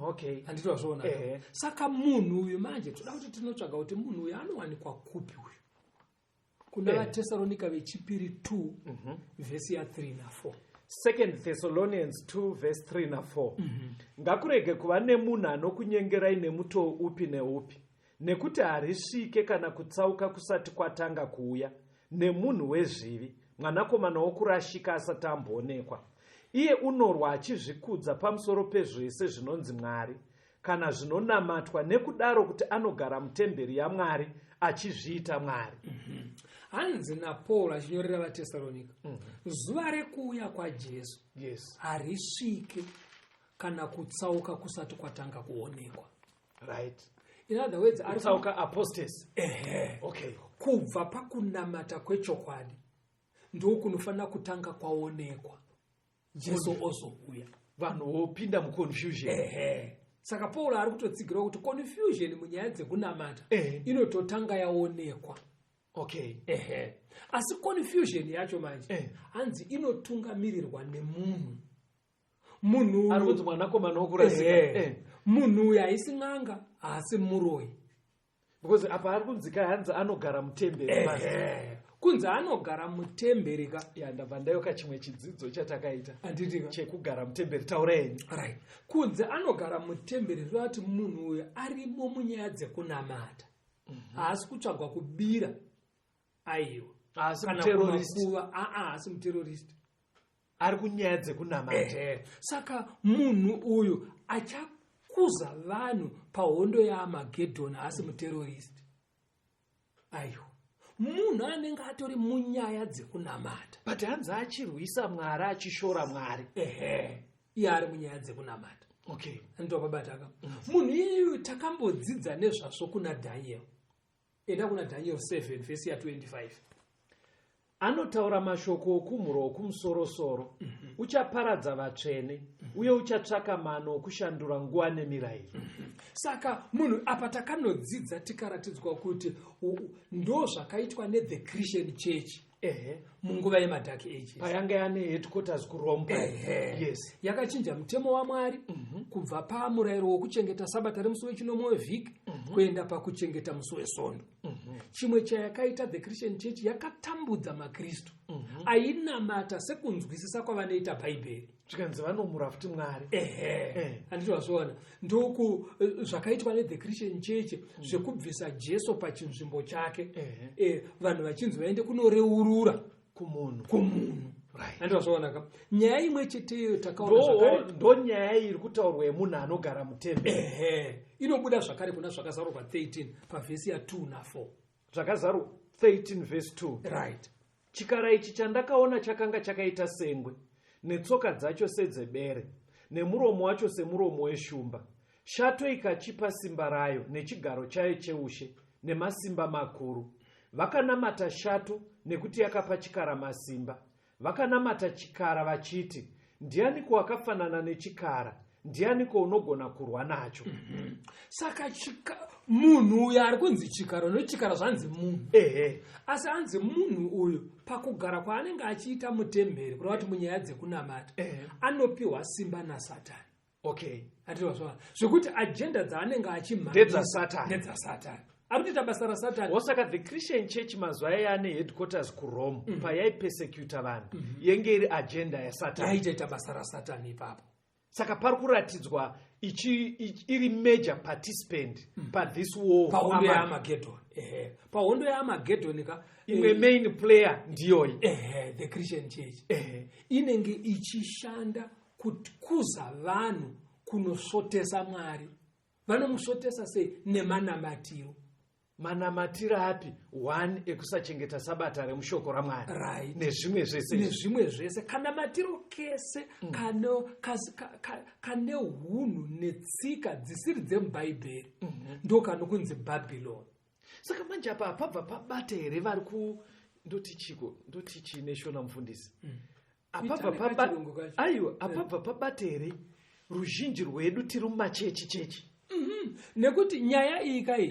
Okay. Anditwa zvona. Saka munhu uyu manje toda kuti tinotsvaga kuti munhu uyu anowanikwa kupi uyu. Kuna vaTesaronika vechipiri 2 vhesi ya 3 na 4. 2 Thessalonians 2 verse 3 na 4. Ngakurege kuva nemunhu anokunyengerai nemutoo upi neupi, nekuti harisvike kana kutsauka kusati kwatanga kuuya, nemunhu wezvivi, mwanakomana wokurashika asati amboonekwa. Iye unorwa achizvikudza pamusoro pezvese zvinonzi Mwari, kana zvinonamatwa, nekudaro kuti anogara mutemberi yaMwari achizviita Mwari. Hanzi naPaul achinyorera vaTesaronika, zuva rekuuya kwaJesu harisvike kana kutsauka kusati kwatanga kuonekwa. Right. In other words, kutsauka apostasy. Okay. Kubva pakunamata kwechokwadi ndo kunofanira kutanga kwaonekwa Jesu ozouya. Vanhu vopinda muconfusion. Saka Paul ari kutotsigirawo kuti confusion munyaya dzekunamata inototanga yaonekwa. Okay. Asi confusion yacho manje hanzi inotungamirirwa nemunhu. Munhu ari kunzi mwanakomana wokurasika. Munhu uyu haisi n'anga asi muroyi. Because apa ari kunzika hanzi anogara mutemberi. Kunzi anogara mutemberi ka. Ndabva ndayoka chimwe chidzidzo chatakaita. Anditika. Chekugara mutemberi, taureni. Right. Kunzi anogara mutemberi zvati munhu uyu arimo munyaya dzekunamata. Haasi kutsvagwa kubira. Aiyo. Haasi muterrorist. Haasi muterrorist. Ari kunyaya dzekunamata. Saka munhu uyu achakuza vanhu pahondo yaAmagedhoni haasi muterrorist. Aiyo. Munhu anenge atori munyaya dzekunamata. But hanzi achirwisa Mwari, achishora Mwari. Iye ari munyaya dzekunamata. Okay. Ndo babataka. Munhu iyu takambodzidza nezvazvo kuna Daniel. Enda kuna Daniel 7 vhesi ya 25. anotaura mashoko okumhuro okumusoro-soro, uchaparadza vatsvene, uye uchatsvaka mano okushandura nguva nemirayiro. Saka munhu apa takanodzidza tikaratidzwa kuti ndo zvakaitwa neThe Christian Church munguva yeMadark Ages. Payanga yane headquarters kuRome. Yes. Yakachinja mutemo waMwari kubva pamurayiro wokuchengeta sabata remusi wechinomwe wevhiki kuenda pakuchengeta musi weSondo. Chimwe chayakaita The Christian Church yakatambudza maKristu ainamata sekunzwisisa kwavanoita Bhaibheri. Zvikanzi vanomura futi Mwari. Handiti wazviona ndoku zvakaitwa neThe Christian Church zvekubvisa Jesu pachinzvimbo chake, vanhu vachinzi vaende kunoreurura kumunhu. Handiti wazviona ka nyaya imwe cheteyo takaona zvakare ndo nyaya iri kutaurwa yemunhu anogara mutemberi. Inobuda zvakare kuna zvakazarurwa 13 pavhesi ya2 na4. Zvakazarurwa 13 verse 2. Right. Chikara ichi chandakaona chakanga chakaita sengwe, netsoka dzacho sedzebere, nemuromo wacho semuromo weshumba. Shato ikachipa simba rayo nechigaro chayo cheushe nemasimba makuru. Vakanamata shato nekuti yakapa chikara masimba. Vakanamata chikara vachiti, ndianiko wakafanana nechikara? Ndianiko unogona kurwa nacho? Saka munhu uyu ari kunzi chikara, nechikara zvanzi munhu. Asi anzi munhu uyu pakugara kwaanenge achiita mutemberi, kureva kuti munyaya dzekunamata anopiwa simba naSatani. Ativazva zvekuti agenda dzaanenge achimhanya ndedzasatani. Arikuita basa raSatani. Osaka The Christian Church mazuva yane headquarters kuRome payaipersecuta vanhu yenge iri agenda yaSatani. Yaitaita basa raSatani ipapo. Saka pari kuratidzwa iri major participant pathis war pahondo yaArmageddon. Pahondo yaArmageddon ka imwe main player ndiyoyi. The Christian Church inenge ichishanda kukuza vanhu kunosotesa Mwari. Vanomusotesa sei? Nemanamatiro. Manamatiro api? 1 ekusachengeta sabata remushoko raMwari. Right. Nezvimwe zvese. Kanamatiro kese kane hunhu netsika dzisiri dzemuBhaibheri ndo kanokunzi Bhabhiloni. Saka manje apa pabva pabate here vari ku ndoti chine shona mufundisi. Apabva pabate here ruzhinji rwedu tiri mumachechi. Nekuti nyaya iyi kai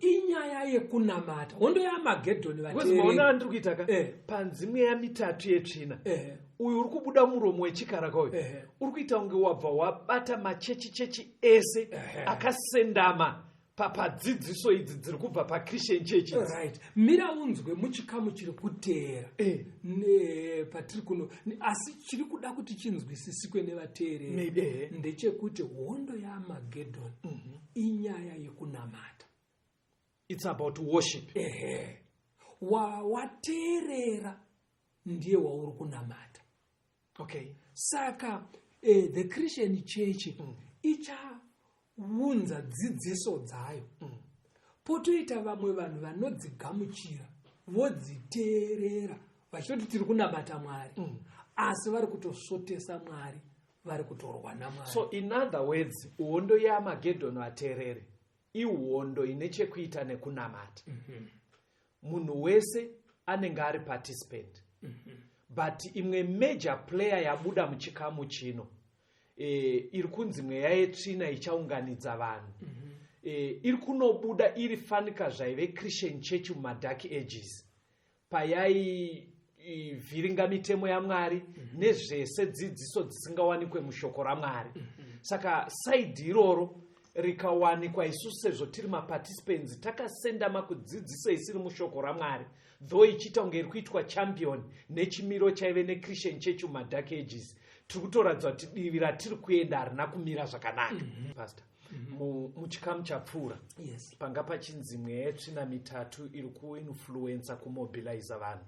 inyaya yekunamata. Hondo yaArmageddon vaona andiri kuita ka panzimwe yamitatu yetsvina. Uyu uri kubuda muromo wechikara kauyu uri kuita kunge wabva wabata machechi ese akasendama padzidziso idzi dziri kubva paChristian Church. Right. Mira unzwe muchikamu chiri kuteera patiri kuno, asi chiri kuda kuti chinzwisisikwe nevateereri ndechekuti hondo yaArmageddon inyaya yekunamata. It's about worship. Wateerera ndiye wauri kunamata. Saka The Christian Church ichaunza dzidziso dzayo. Potoita vamwe vanhu vanodzigamuchira vodziteerera vachitoti tiri kunamata Mwari asi vari kutosotesa Mwari, vari kutorwa naMwari. So in other words, hondo yaArmageddon vateereri ihondo ine chekuita nekunamata. Munhu wese anenge ari participant. But imwe major player yabuda muchikamu chino iri kunzi mweya yetsvina ichaunganidza vanhu. Iri kunobuda iri fanika zvaive Christian Church muMadark Ages payaivhiringa mitemo yaMwari nezvese dzidziso dzisingawanikwe mushoko raMwari. Saka saidi iroro rikawanikwa isusu sezvo tiri maparticipants takasendama kudzidzisa isiri mushoko raMwari, though ichiita kunge iri kuitwa champion nechimiro chaive neChristian Church muMadark Ages, tiri kutoratidza kuti divi ratiri kuenda harina kumira zvakanaka. Pastor, muchikamu chapfuura panga pachinzi mweya yetsvina mitatu iri kuinfluensa kumobiliza vanhu.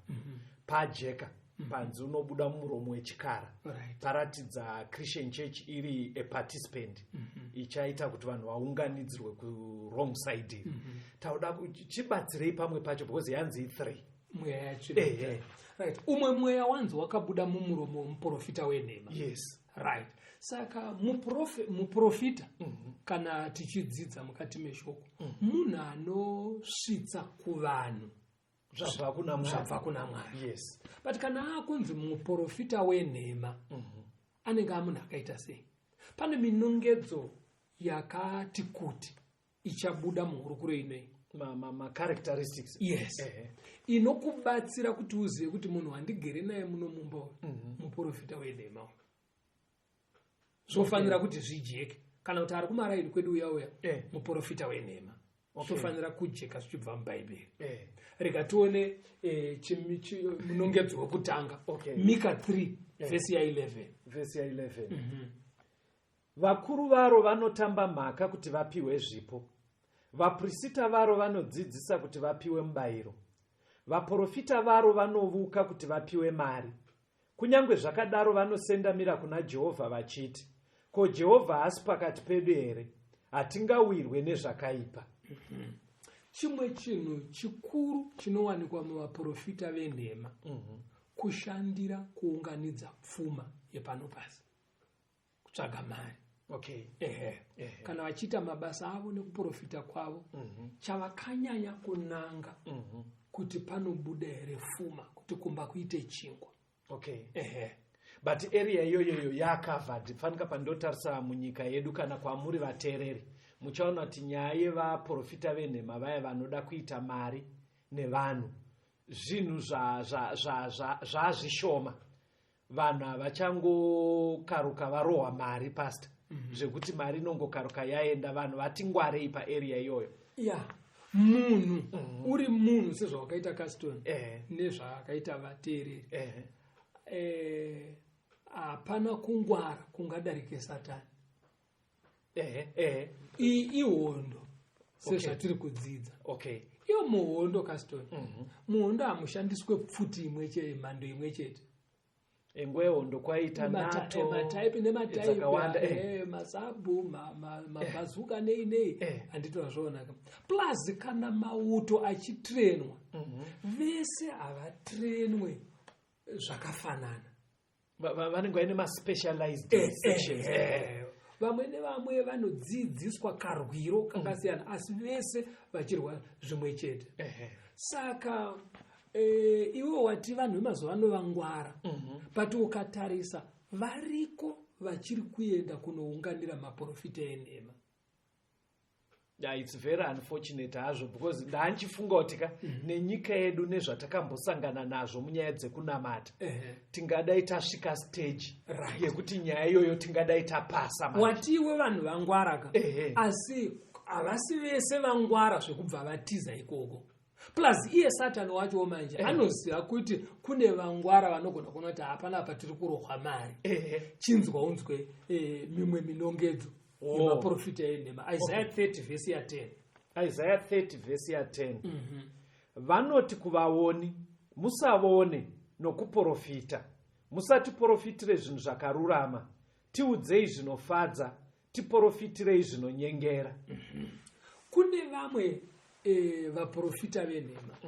Pajeka panzi unobuda muromo wechikara. Paratidza Christian Church iri a participant ichaita kuti vanhu vaunganidzirwe kurong side. Tauda chibatsirei pamwe pacho because yanzi 3 mweya yetsvina. Right. Umwe mweya wanzi wakabuda mumuromo womuprofita wenhema. Right. Saka muprofita kana tichidzidza mukati meshoko munhu anosvitsa kuvanhu zvabva kuna Mwari. Yes. But kana akunzi muprofita wenhema anenge amunhu akaita sei? Pane minongedzo yakati kuti ichabuda muhurukuro inei, characteristics. Yes. Inokubatsira kuti uzive kuti munhu wandigere naye muno mumba muprofita wenhema. Zvofanira kuti zvijeke kana kuti ari kumaraini kwedu uya muprofita wenhema. Zvofanira kujeka zvichibva mubhaibheri. Rega tione munongedzo wekutanga. Mika 3 vhesi ya11. Vakuru varo vanotamba mhaka kuti vapiwe zvipo. Vaprofita varo vanodzidzisa kuti vapiwe mubayiro. Vaprofita varo vanovuka kuti vapiwe mari. Kunyange zvakadaro vanosendamira kuna Jehovha vachiti, ko Jehovha haasi pakati pedu here? Hatingawirwe nezvakaipa. Chimwe chinhu chikuru chinowanikwa muvaprofita venhema kushandira kuunganidza pfuma yepano pasi, kutsvaga mari. Kana vachiita mabasa avo nekuprofita kwavo, chavakanyanya kunanga kuti panobuda here pfuma, kuti kumba kuite chingwa. But area iyoyo yakavhadi fanika pandotarisa munyika yedu kana kwamuri vateereri. Muchaona kuti nyaya yevaprofita venhema vaya vanoda kuita mari nevanhu, zvinhu zvazvishoma. Vanhu havachangokaruka varohwa mari pasta, zvekuti mari inongokaruka yaenda. Vanhu vati ngwarei paarea iyoyo. Munhu uri munhu sezvawakaita Caston nezvakaita vateereri, hapana kungwara kungadarike Satani. Ihondo sezvatiri kudzidza. Iyo muhondo Caston, muhondo hamushandiswe pfuti imwe chete, mhando imwe chete. Engwehondo kwaita NATO, mataipi nemataipi, masabu, mabhazuka nei, handiti wazvoonaka. Plus kana mauto achitrenwa, vese havatrenwe zvakafanana. Vanenge vaine ma-specialized sections. Vamwe nevamwe vanodzidziswa karwiro kakasiyana, asi vese vachirwa zvimwe chete. Saka iwo wati vanhu vemazuva ano vangwara, but ukatarisa variko vachiri kuenda kunounganira maprofita enhema. It's very unfortunate hazvo, because ndaanchifunga kuti nenyika yedu nezvatakambosangana nazvo munyaya dzekunamata, tingadai tasvika stage yekuti nyaya iyoyo tingadai tapasa. Watiwe vanhu vangwara asi havasi vese vangwara zvekubva vatiza ikoko. Plus iye Satani wacho manje anoziva kuti kune vangwara vanogona kuona kuti hapana patiri kurohwa mari. Chinzwa unzwe mimwe minongedzo yemaprofita enhema. Isaiah 30 vhesi ya 10. Isaiah 30 vhesi ya 10. Vanoti kuvaoni, musavone nokuprofita. Musatiprofitire zvinhu zvakarurama. Tiudzei zvinofadza, tiprofitirei zvinonyengera. Kune vamwe vaprofita venhema,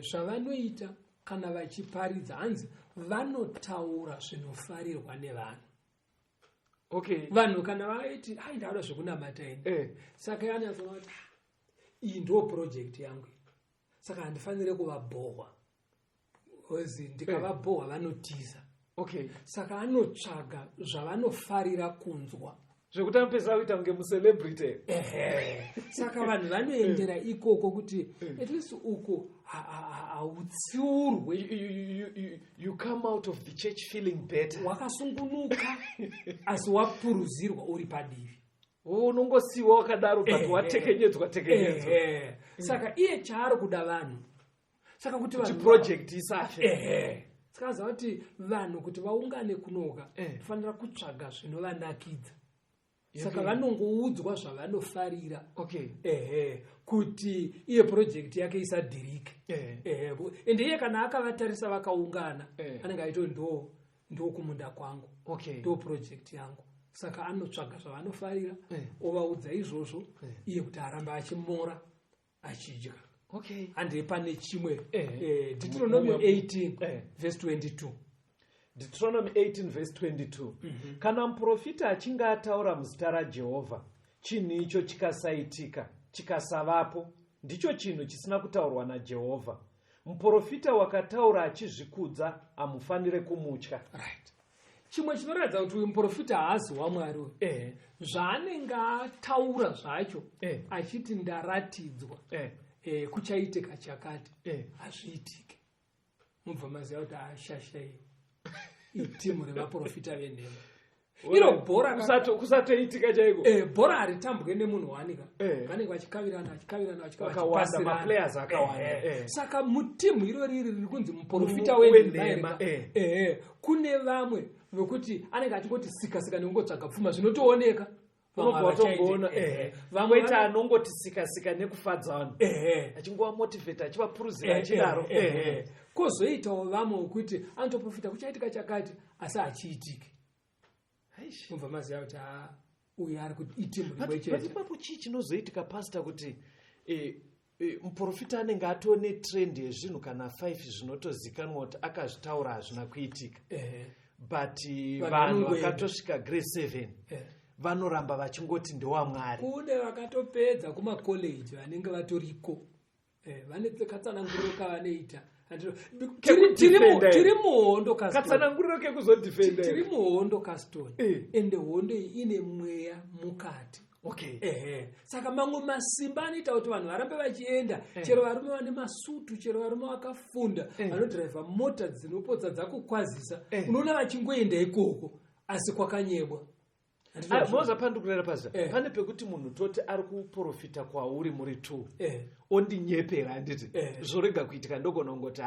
zvavanoita kana vachiparidza, hanzi vanotaura zvinofarirwa nevanhu. Vanhu kana vaiti ndauda zvekunamata ini, saka yanazona kuti iyi ndo project yangu, saka handifanire kuvabhohwa, ozi ndikavabhohwa vanotiza. Saka anotsvaga zvavanofarira kunzwa, zvekuti anopedzisa kuita kunge mucelebrity. Saka vanhu vanoendera ikoko kuti at least uko hautsiurwe. You come out of the church feeling better. Wakasungunuka asi wapuruzirwa uri padivi. Unongosiwa wakadaro but watekenyedzwa. Saka iye chaari kuda vanhu. Saka kuti vanhu project isafe. Saka kuti vanhu kuti vaungane kunoka fanira kutsvaga zvinovanakidza. Saka vanongoudzwa zvavanofarira. Kuti iye project yake isadhirike. Ende iye kana akavatarisa vakaungana, anenge aito ndo kumunda kwangu, ndo project yangu. Saka anotsvaga zvavanofarira, ovaudza izvozvo, iye kuti aramba achimora, achidya. Hande pane chimwe, Deuteronomy 18 verse 22. Deuteronomy 18 verse 22. Kana muprofita achinge ataura muzita raJehovha, chinhu icho chikasaitika, chikasavapo, ndicho chinhu chisina kutaurwa naJehovha. muprofita wakataura achizvikudza hamufanire kumutya. Right. Chimwe chinoratidza kuti uyu muprofita haazi waMwari uyu. Zvaanenge ataura zvacho achiti ndaratidzwa kuchaitika chakati hazviitike. Mubva maziva kuti ashashai itimu revaprofita venhema. Iro bhora kusatoitika chaiko. Bhora haritambwe nemunhu wanika. Vanenge vachikavirana vakawanda maplayers akawanda. Saka mutimu iro riri riri kunzi muprofita wenhema kune vamwe vekuti anenge achingoti sika nekungotsvaga pfuma zvinotooneka. Unotomboona vamwe ita anongoti sika nekufadza vanhu achingova motivate achivapuruzira achidaro. Kozoitawo vamwe wekuti anotoprofita kuchaitika chakati asi hachiitike. Mubva maziva kuti uyu ari kuti itimu rimwe chete. Ipapo chii chinozoitika pastor kuti muprofita anenge atone trend yezvinhu kana 5 zvinotozikanwa kuti akazvitaura hazvina kuitika. But vanhu vakatosvika grade 7 vanoramba vachingoti ndewaMwari. Kune vakatopedza kumakoleji vanenge vatoriko vane katsananguriro kavanoita. Tiri muhondo katsananguriro kekuzodefenda. Tiri muhondo kastoni ende hondo iyi ine mweya mukati. Saka mamwe masimba anoita kuti vanhu varambe vachienda, chero varume vane masutu, chero varume vakafunda vanodhiraivha mota dzinopodza dzakukwazisa, unoona vachingoenda ikoko asi kwakanyebwa. Moza pandukurera pazva pane pekuti munhu toti ari kuprofita kwauri muri 2 ondinyepera handiti zvorega kuitika ndogona kungoti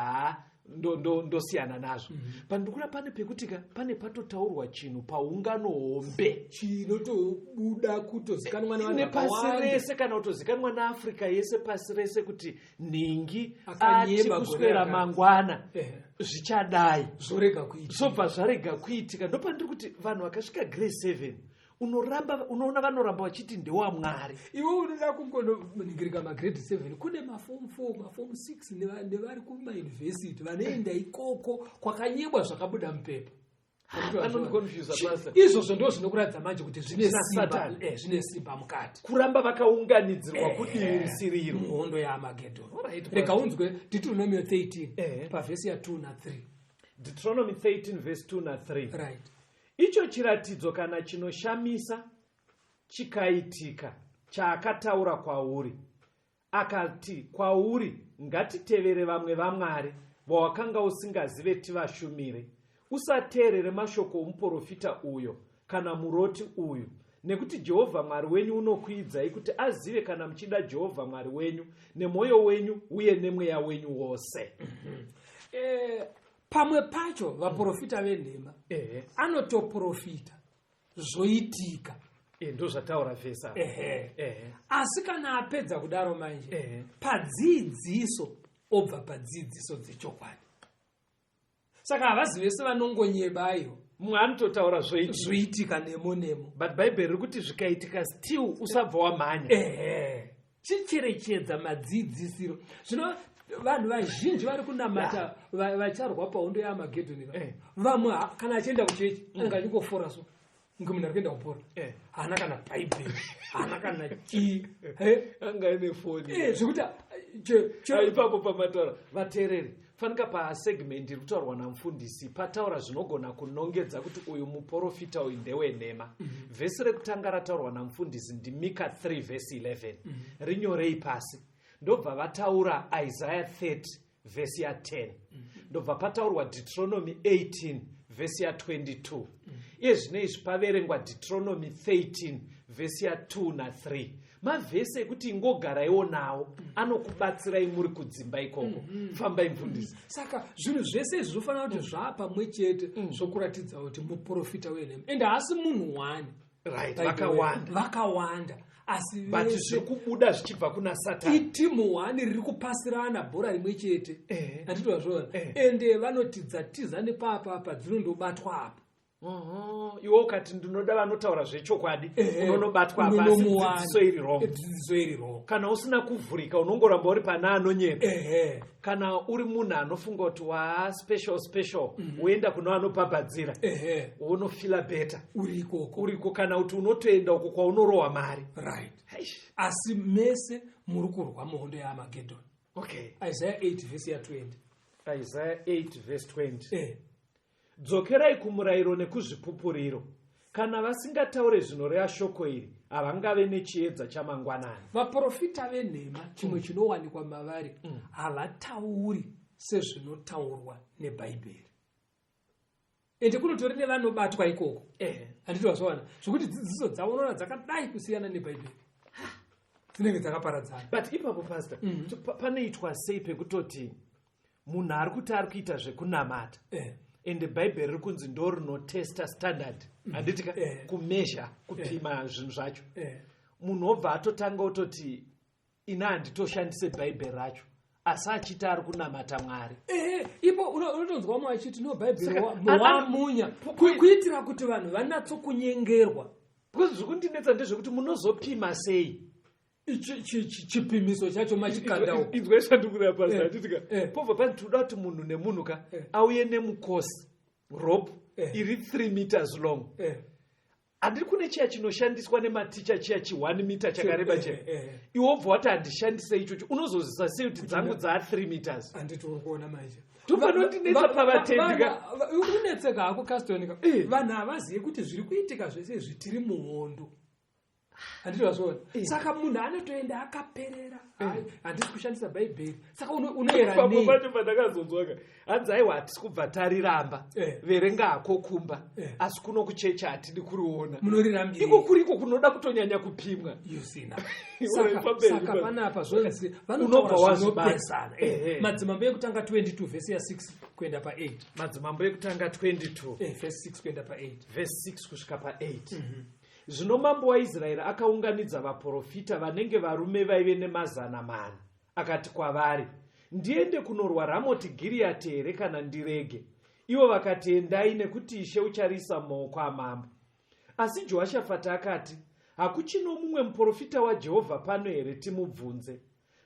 ndosiyana nazvo. Pandikura pane pekutika pane patotaurwa chinhu paungano hombe chinotobuda kutozikanwa nepasi rese kana kutozikanwa naAfrica yese pasi rese kuti ningi achikuswera mangwana zvichadai zobva zvarega kuitika. Ndopandiri kuti vanhu vakasvika grade 7 unoona vanoramba vachiti ndewaMwari. Iwe unoda kungoningirika magrade 7 kune maform 4 maform 6 nevari kumayunivhesiti vanoenda ikoko kwakanyebwa zvakabuda mupepa. Izvozvo ndo zvinokuratidza manje kuti zvine simba mukati. Kuramba vakaunganidzirwa kudirisiriro muhondo yaArmageddon. Rega unzwe Deuteronomy 13 pavhesi ya 2 na 3. Deuteronomy 13 verse 2 na 3. Right. Icho chiratidzo kana chinoshamisa chikaitika chaakataura kwauri. Akati kwauri ngatitevere vamwe vaMwari vawakanga usingazive tivashumire. Usateerere mashoko omuprofita uyo kana muroti uyu, nekuti Jehovha Mwari wenyu unokuidzai kuti azive kana muchida Jehovha Mwari wenyu nemwoyo wenyu uye nemweya wenyu wose. Pamwe pacho vaprofita venhema anotoprofita zvoitika. Ndo zvataura vhesa. Asi kana apedza kudaro manje padzidziso obva padzidziso dzechokwadi. Saka havazi vese vanongonyebayo. Mumwe anototaura zvoitika nemo. But Bible riri kuti zvikaitika still usabva wamhanya. Chicherechedza madzidzisiro. Zvino vanhu vazhinji vari kunamata vacharwa pahondo yaArmageddon. Vamwe kana achienda kuchechi anenge achingofora so nge munhu ari kuenda kupora. Hana kana Bible, hana kana chii. Anga ine foni. Zvekuti ipapo pamataura vateereri fanika pasegmendi iri kutaurwa namufundisi pataura zvinogona kunongedza kuti uyu muprofita uyu ndewenhema. Vhesi rekutanga rataurwa namufundisi ndiMika 3 vhesi 11. Rinyorei pasi. Ndobva vataura Isaiah 30 vhesi ya 10. Ndobva pataurwa Deuteronomy 18 vhesi ya 22. Iye zvinezvi paverengwa Deuteronomy 13 vhesi ya 2 na 3. Mavhesi ekuti ingogaraiwo nawo anokubatsirai muri kudzimba ikoko. Fambai mufundisi. Saka zvinhu zvese izvi zvofanira kuti zvapamwe chete zvokuratidza kuti muprofita wenhema. Ende hasi munhu wani. Right, vakawanda. Asi but zviri kubuda zvichibva kuna Satani. Itimu wani riri kupasirana bhora rimwe chete. Atitozvona. Ende vanotidza nepapa dzinondobatwa apa. Iwo kati ndinoda vanotaura zvechokwadi unonobatwa pasi dzidziso iri wrong. Kana usina kuvhurika unongoramba uri pana anonyeka. Kana uri munhu anofunga kuti special uenda kuna vanobhabhadzira unofila better uriko kana kuti unotoenda uko kwaunorohwa mari. Right. Asi mese muri kurwa muhondo yaArmageddon. Okay. Isaiah 8 vhesi ya20. Isaiah 8 verse 20. Eh. Dzokerai kumurayiro nekuzvipupuriro. Kana vasingataure zvinoreva shoko iri, havangave nechiedza chamangwanani. Vaprofita venhema chimwe chinowanikwa mavari havatauri sezvinotaurwa nebhaibheri. Ende kunotori nevanobatwa ikoko. Handiti wazvaona zvokuti dzidziso dzavo unoona dzakadai kusiyana nebhaibheri. Dzinenge dzakaparadzana. But ipapo pastor, panoitwa sei pekutoti munhu ari kuti ari kuita zvekunamata. Ende bhaibheri riri kunzi ndo rinotesta standard. Handiti kumezha kupima zvinhu zvacho. Munhu obva atotanga utoti ina handitoshandise bhaibheri racho. Asi achiti ari kunamata Mwari. Ipo unotonzwa mumwe achiti no bhaibheri wamunya kuitira kuti vanhu vanatsokunyengerwa. Because zvekundinetsa ndezvekuti munozopima sei chipimiso chacho machikandao. Inzwa shandukurira pasi hatitika. Pobva pani toda kuti munhu nemunhu ka auye nemukosi rope iri 3 meters long. Handiri kune chiya chinoshandiswa nematicha chiya 1 meter chakareba chene. Iwo obva wati handishandise ichocho unozozisa sei kuti dzangu dza 3 meters. Handiti uri kuona manje. Topanondinetsa pavatendika. Unetseka hako kastonika. Vanhu havazivi kuti zviri kuitika zvese zvitiri muhondo. Handiti wazvaona. Saka munhu anotoenda akaperera. Handisi kushandisa bhaibheri. Saka unoera nei? Pacho pandakazonzwaka. Hanzi aiwa hatisi kubva tariramba. Verenga hako kumba. Asi kuno kuchecha hatidi kuriona. Munorirambira. Iko kuriko kunoda kutonyanya kupimwa. Yusina. Saka panapa zvonzi vanobva wazvinopesana. Madzimambo ekutanga 22 vhesi ya6 kuenda pa8. Madzimambo ekutanga 22 vhesi 6 kuenda pa8. Vhesi 6 kusvika pa8. Zvino mambo waIsraeri akaunganidza vaprofita vanenge varume vaive ne100. Akati kwavari, ndiende kunorwa Ramoti Giriati here kana ndirege? Ivo vakati, endai nekuti Ishe ucharisa mumaoko amambo. Asi Jehoshafati akati, hakuchino mumwe muprofita waJehovha pano here timubvunze?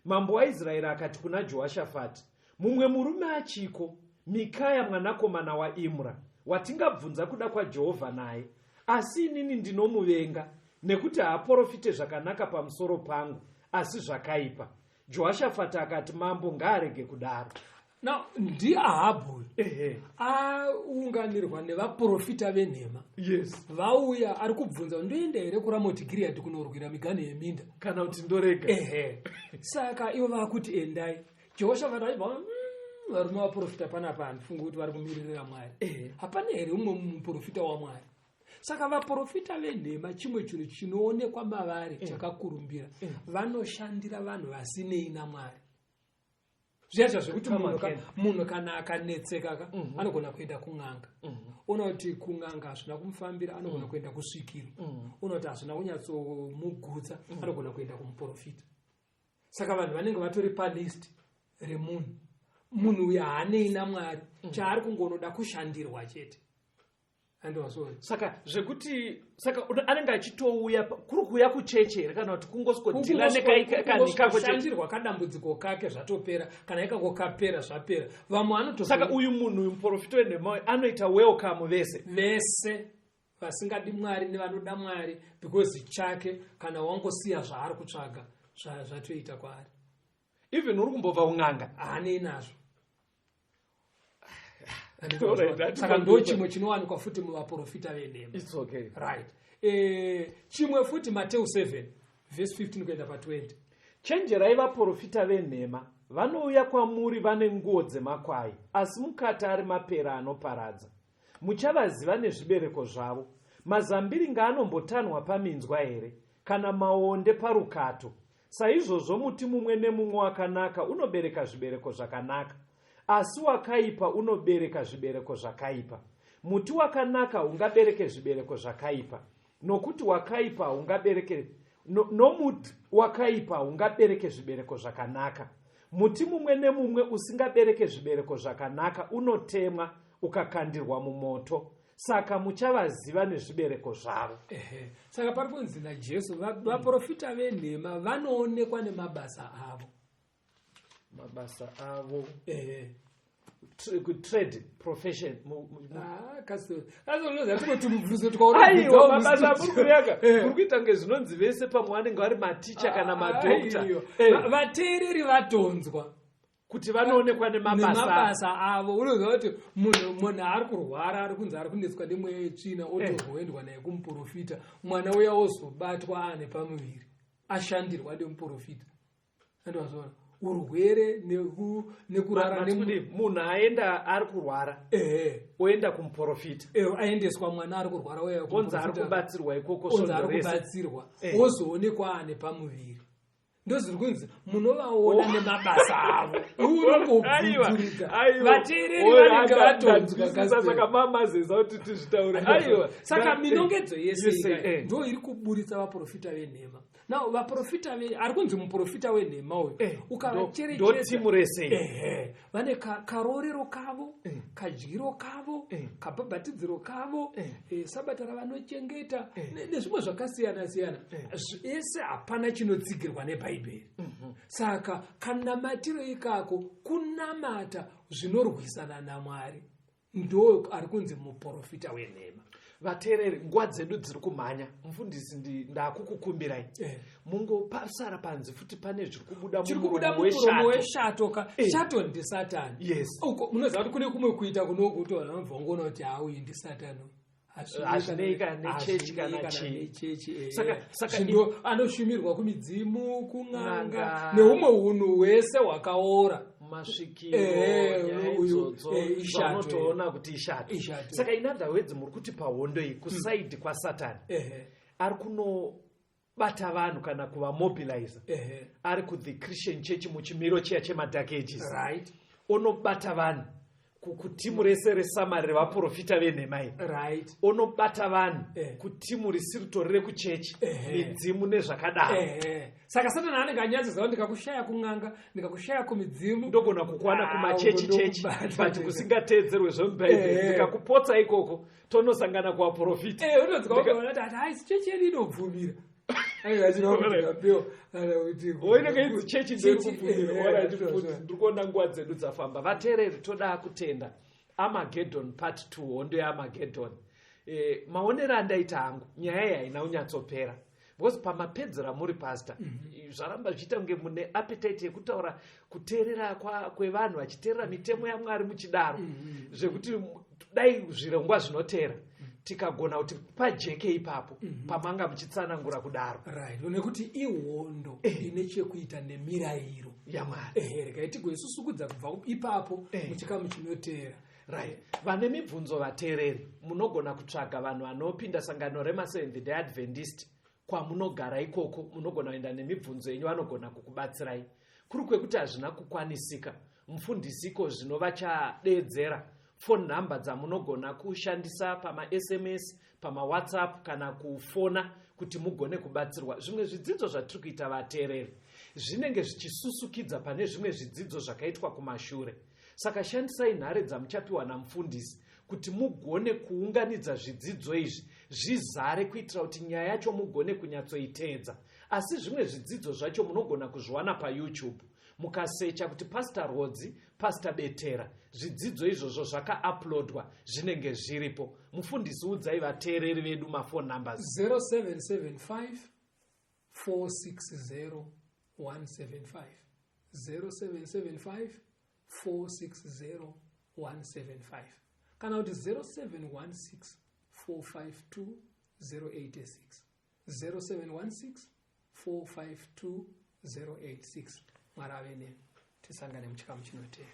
Mambo waIsraeri akati kuna Jehoshafati, mumwe murume achiko, Mikaya mwanakomana waImra, watingabvunza kuda kwaJehovha naye. Asi inini ndinomuvenga, nekuti haaprofite zvakanaka pamusoro pangu, asi zvakaipa. Jehoshafati akati, mambo ngaarege kudaro. Now, ndiAhabhu aunganirwa nevaprofita venhema. Yes. Vauya ari kubvunza ndoenda here kuRamoti Gireadhi kunorwira miganhu yeminda kana kuti ndorega. Saka ivo vakuti endai. Jehoshafati aibva varume vaprofita panapa handifungi kuti vari kumiririra Mwari. Hapana here umwe muprofita waMwari. Saka vaprofita venhema chimwe chinhu chinoonekwa mavari chakakurumbira. Vanoshandira vanhu vasinei naMwari. Zviyacha zvekuti munhu kana akanetseka anogona kuenda kun'anga. Unoti kun'anga hazvina kumufambira anogona kuenda kusvikiro. Unoti hazvina kunyatsomugutsa anogona kuenda kumuprofita. Saka vanhu vanenge vatori palist remunhu. Munhu uyu haanei naMwari. Chaari kungonoda kushandirwa chete. Saka zvekuti anenge achitouya kuri kuuya kucheche here kana kuti kungoskodhila nekanika kushandirwa kadambudziko kake zvatopera kana ikangokapera zvapera. Vamwe anoto saka uyu munhu uyu muprofita wenhema anoita welcome vese vasingadi Mwari nevanoda Mwari because chake kana wangosiya zvaari kutsvaga zvatoita kwaari. Even uri kumbobva un'anga haanei nazvo. Saka ndo chimwe chinowanikwa futi muvaprofita venhema. It's okay. Right. Chimwe futi Mateo 7 verse 15 kuenda pa20. Chenjerai vaprofita venhema, vanouya kwamuri vane nguo dzemakwai, asi mukati ari mapera anoparadza. Muchavaziva nezvibereko zvavo. Mazambiringa anombotanhwa paminzwa here, kana maonde parukato. Saizvozvo muti mumwe nemumwe wakanaka unobereka zvibereko zvakanaka. Asi wakaipa unobereka zvibereko zvakaipa. Muti wakanaka ungabereke zvibereko zvakaipa. Nokuti wakaipa ungabereke nomuti wakaipa ungabereke zvibereko zvakanaka. Muti mumwe nemumwe usingabereke zvibereko zvakanaka unotemwa ukakandirwa mumoto. Saka muchavaziva nezvibereko zvavo. Saka parikunzi naJesu vaprofita venhema vanoonekwa nemabasa avo. Mabasa avo. trade profession aiwa mabasa amurikuyaga muri kuita kunge zvinonzi vese pamwe vanenge vari maticha kana madokta vateereri vatonzwa kuti vanoonekwa nemabasa avo. Unoziva kuti munhu ari kurwara ari kunzi ari kunetswa nemweya yetsvina otozoendwa naye kumuprofita, mwana uya ozobatwa ane pamuviri ashandirwa nemuprofita. Andivazvaona urwere nekurara munhu aenda ari kurwara oenda kumuprofita aendeswa mwana ari kurwara uya onzi ari kubatsirwa ikoko ari kubatsirwa ozoonekwa ane pamuviri. Ndozviri kunzi munovaona nemabasa avo unongobvunzurika vateereri vanenge vatonzwa saka mamazeza kuti tizvitaure. Aiwa saka minongedzo yese ndo iri kuburitsa vaprofita venhema. Now vaprofita ari kunzi muprofita wenhema uyu ukavacherechedza vane karorero kavo, kadyiro kavo, kabhabhatidziro kavo, sabata ravanochengeta nezvimwe zvakasiyana siyana. Ese hapana chinotsigirwa nebhaibheri. Saka kanamatiro ikako kunamata zvinorwisana naMwari ndo ari kunzi muprofita wenhema. Vateereri, nguva dzedu dziri kumhanya. Mufundisi ndakukukumbirai mungopasara panze futi pane zviri kubuda muromo weshato. Shato ndisatani. Uko munoziva kuti kune kumwe kuita kunokutora mvongono kuti hauyi ndisatani hazvineika nechechi kana chii. Saka ndo anoshumirwa kumidzimu, kun'anga neumwe unhu hwese hwakaora masvikirootoona kuti ishato. Saka in other words muri kuti pahondo iyi kusaidhi kwasatani ari kunobata vanhu kana kuvamobiliza ari kuThe Christian Church muchimiro chiya chemadhark ages onobata vanhu kutimu rese resamari revaprofita venhema iyi onobata vanhu kutimu risiri tori rekuchechi midzimu nezvakadaro. Saka satani anenge anyatsoziva ndikakushaya kun'anga ndikakushaya kumidzimu ndogona kukwana kumachechi but kusingateedzerwe zvemubhaibheri ndikakupotsa ikoko tonosangana kuvaprofita. Unoziva haisi chechi yedu inobvumira chechi ndirikuona nguva dzedu dzafamba. Vateereri, toda kutenda Armageddon part 2 hondo yeArmageddon. Maonero andaita hangu nyaya iyi haina kunyatsopera because pamapedzera muri pastor zvaramba zviita kunge mune appetite yekutaura kuteerera kwevanhu vachiteerera mitemo yaMwari muchidaro zvekuti dai zvirongwa zvinoteera tikagona kuti pajeke ipapo pamanga muchitsanangura kudaro nekuti ihondo ine chekuita nemirayiro yaMwari. Regai tigoisusukudza kubva ipapo muchikamu chinoteera. Vane mibvunzo vateereri, munogona kutsvaga vanhu vanopinda sangano remaSeventh Day Adventist kwamunogara ikoko. Munogona kuenda nemibvunzo yenyu, vanogona kukubatsirai. Kuri kwekuti hazvina kukwanisika, mufundisi iko zvino vachadeedzera phone number dzamunogona kushandisa pama-SMS, pama-WhatsApp kana kufona kuti mugone kubatsirwa. Zvimwe zvidzidzo zvatiri kuita vateereri zvinenge zvichisusukidza pane zvimwe zvidzidzo zvakaitwa kumashure. Saka shandisai nhare dzamuchapiwa namufundisi kuti mugone kuunganidza zvidzidzo izvi zvizare kuitira kuti nyaya yacho mugone kunyatsoiteedza. Asi zvimwe zvidzidzo zvacho munogona kuzviwana paYouTube mukasecha kuti Pastor Rodzi, Pastor Betera. Zvidzidzo izvozvo zvakauploadwa zvinenge zviripo. Mufundisi udzai vateereri vedu mafone numbers. 0775 460 175 0775 460 175 kana kuti 0716 452 086 0716 452 086. Mwari ave nemi. Tisangane muchikamu chinoteera.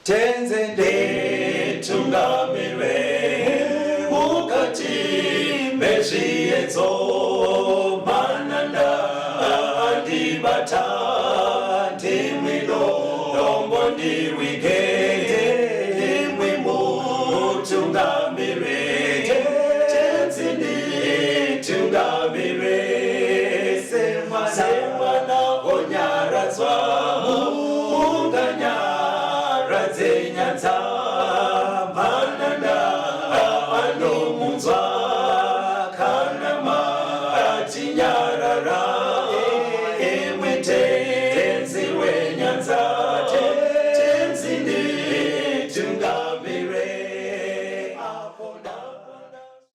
Tenzende tungamirwe mukati mezviedzo mananda andibata ndimwino dombo ndirwike ndimwimo tungamirwe tenzende tungamirwe semwana onyaradzwa munganya radzenyanza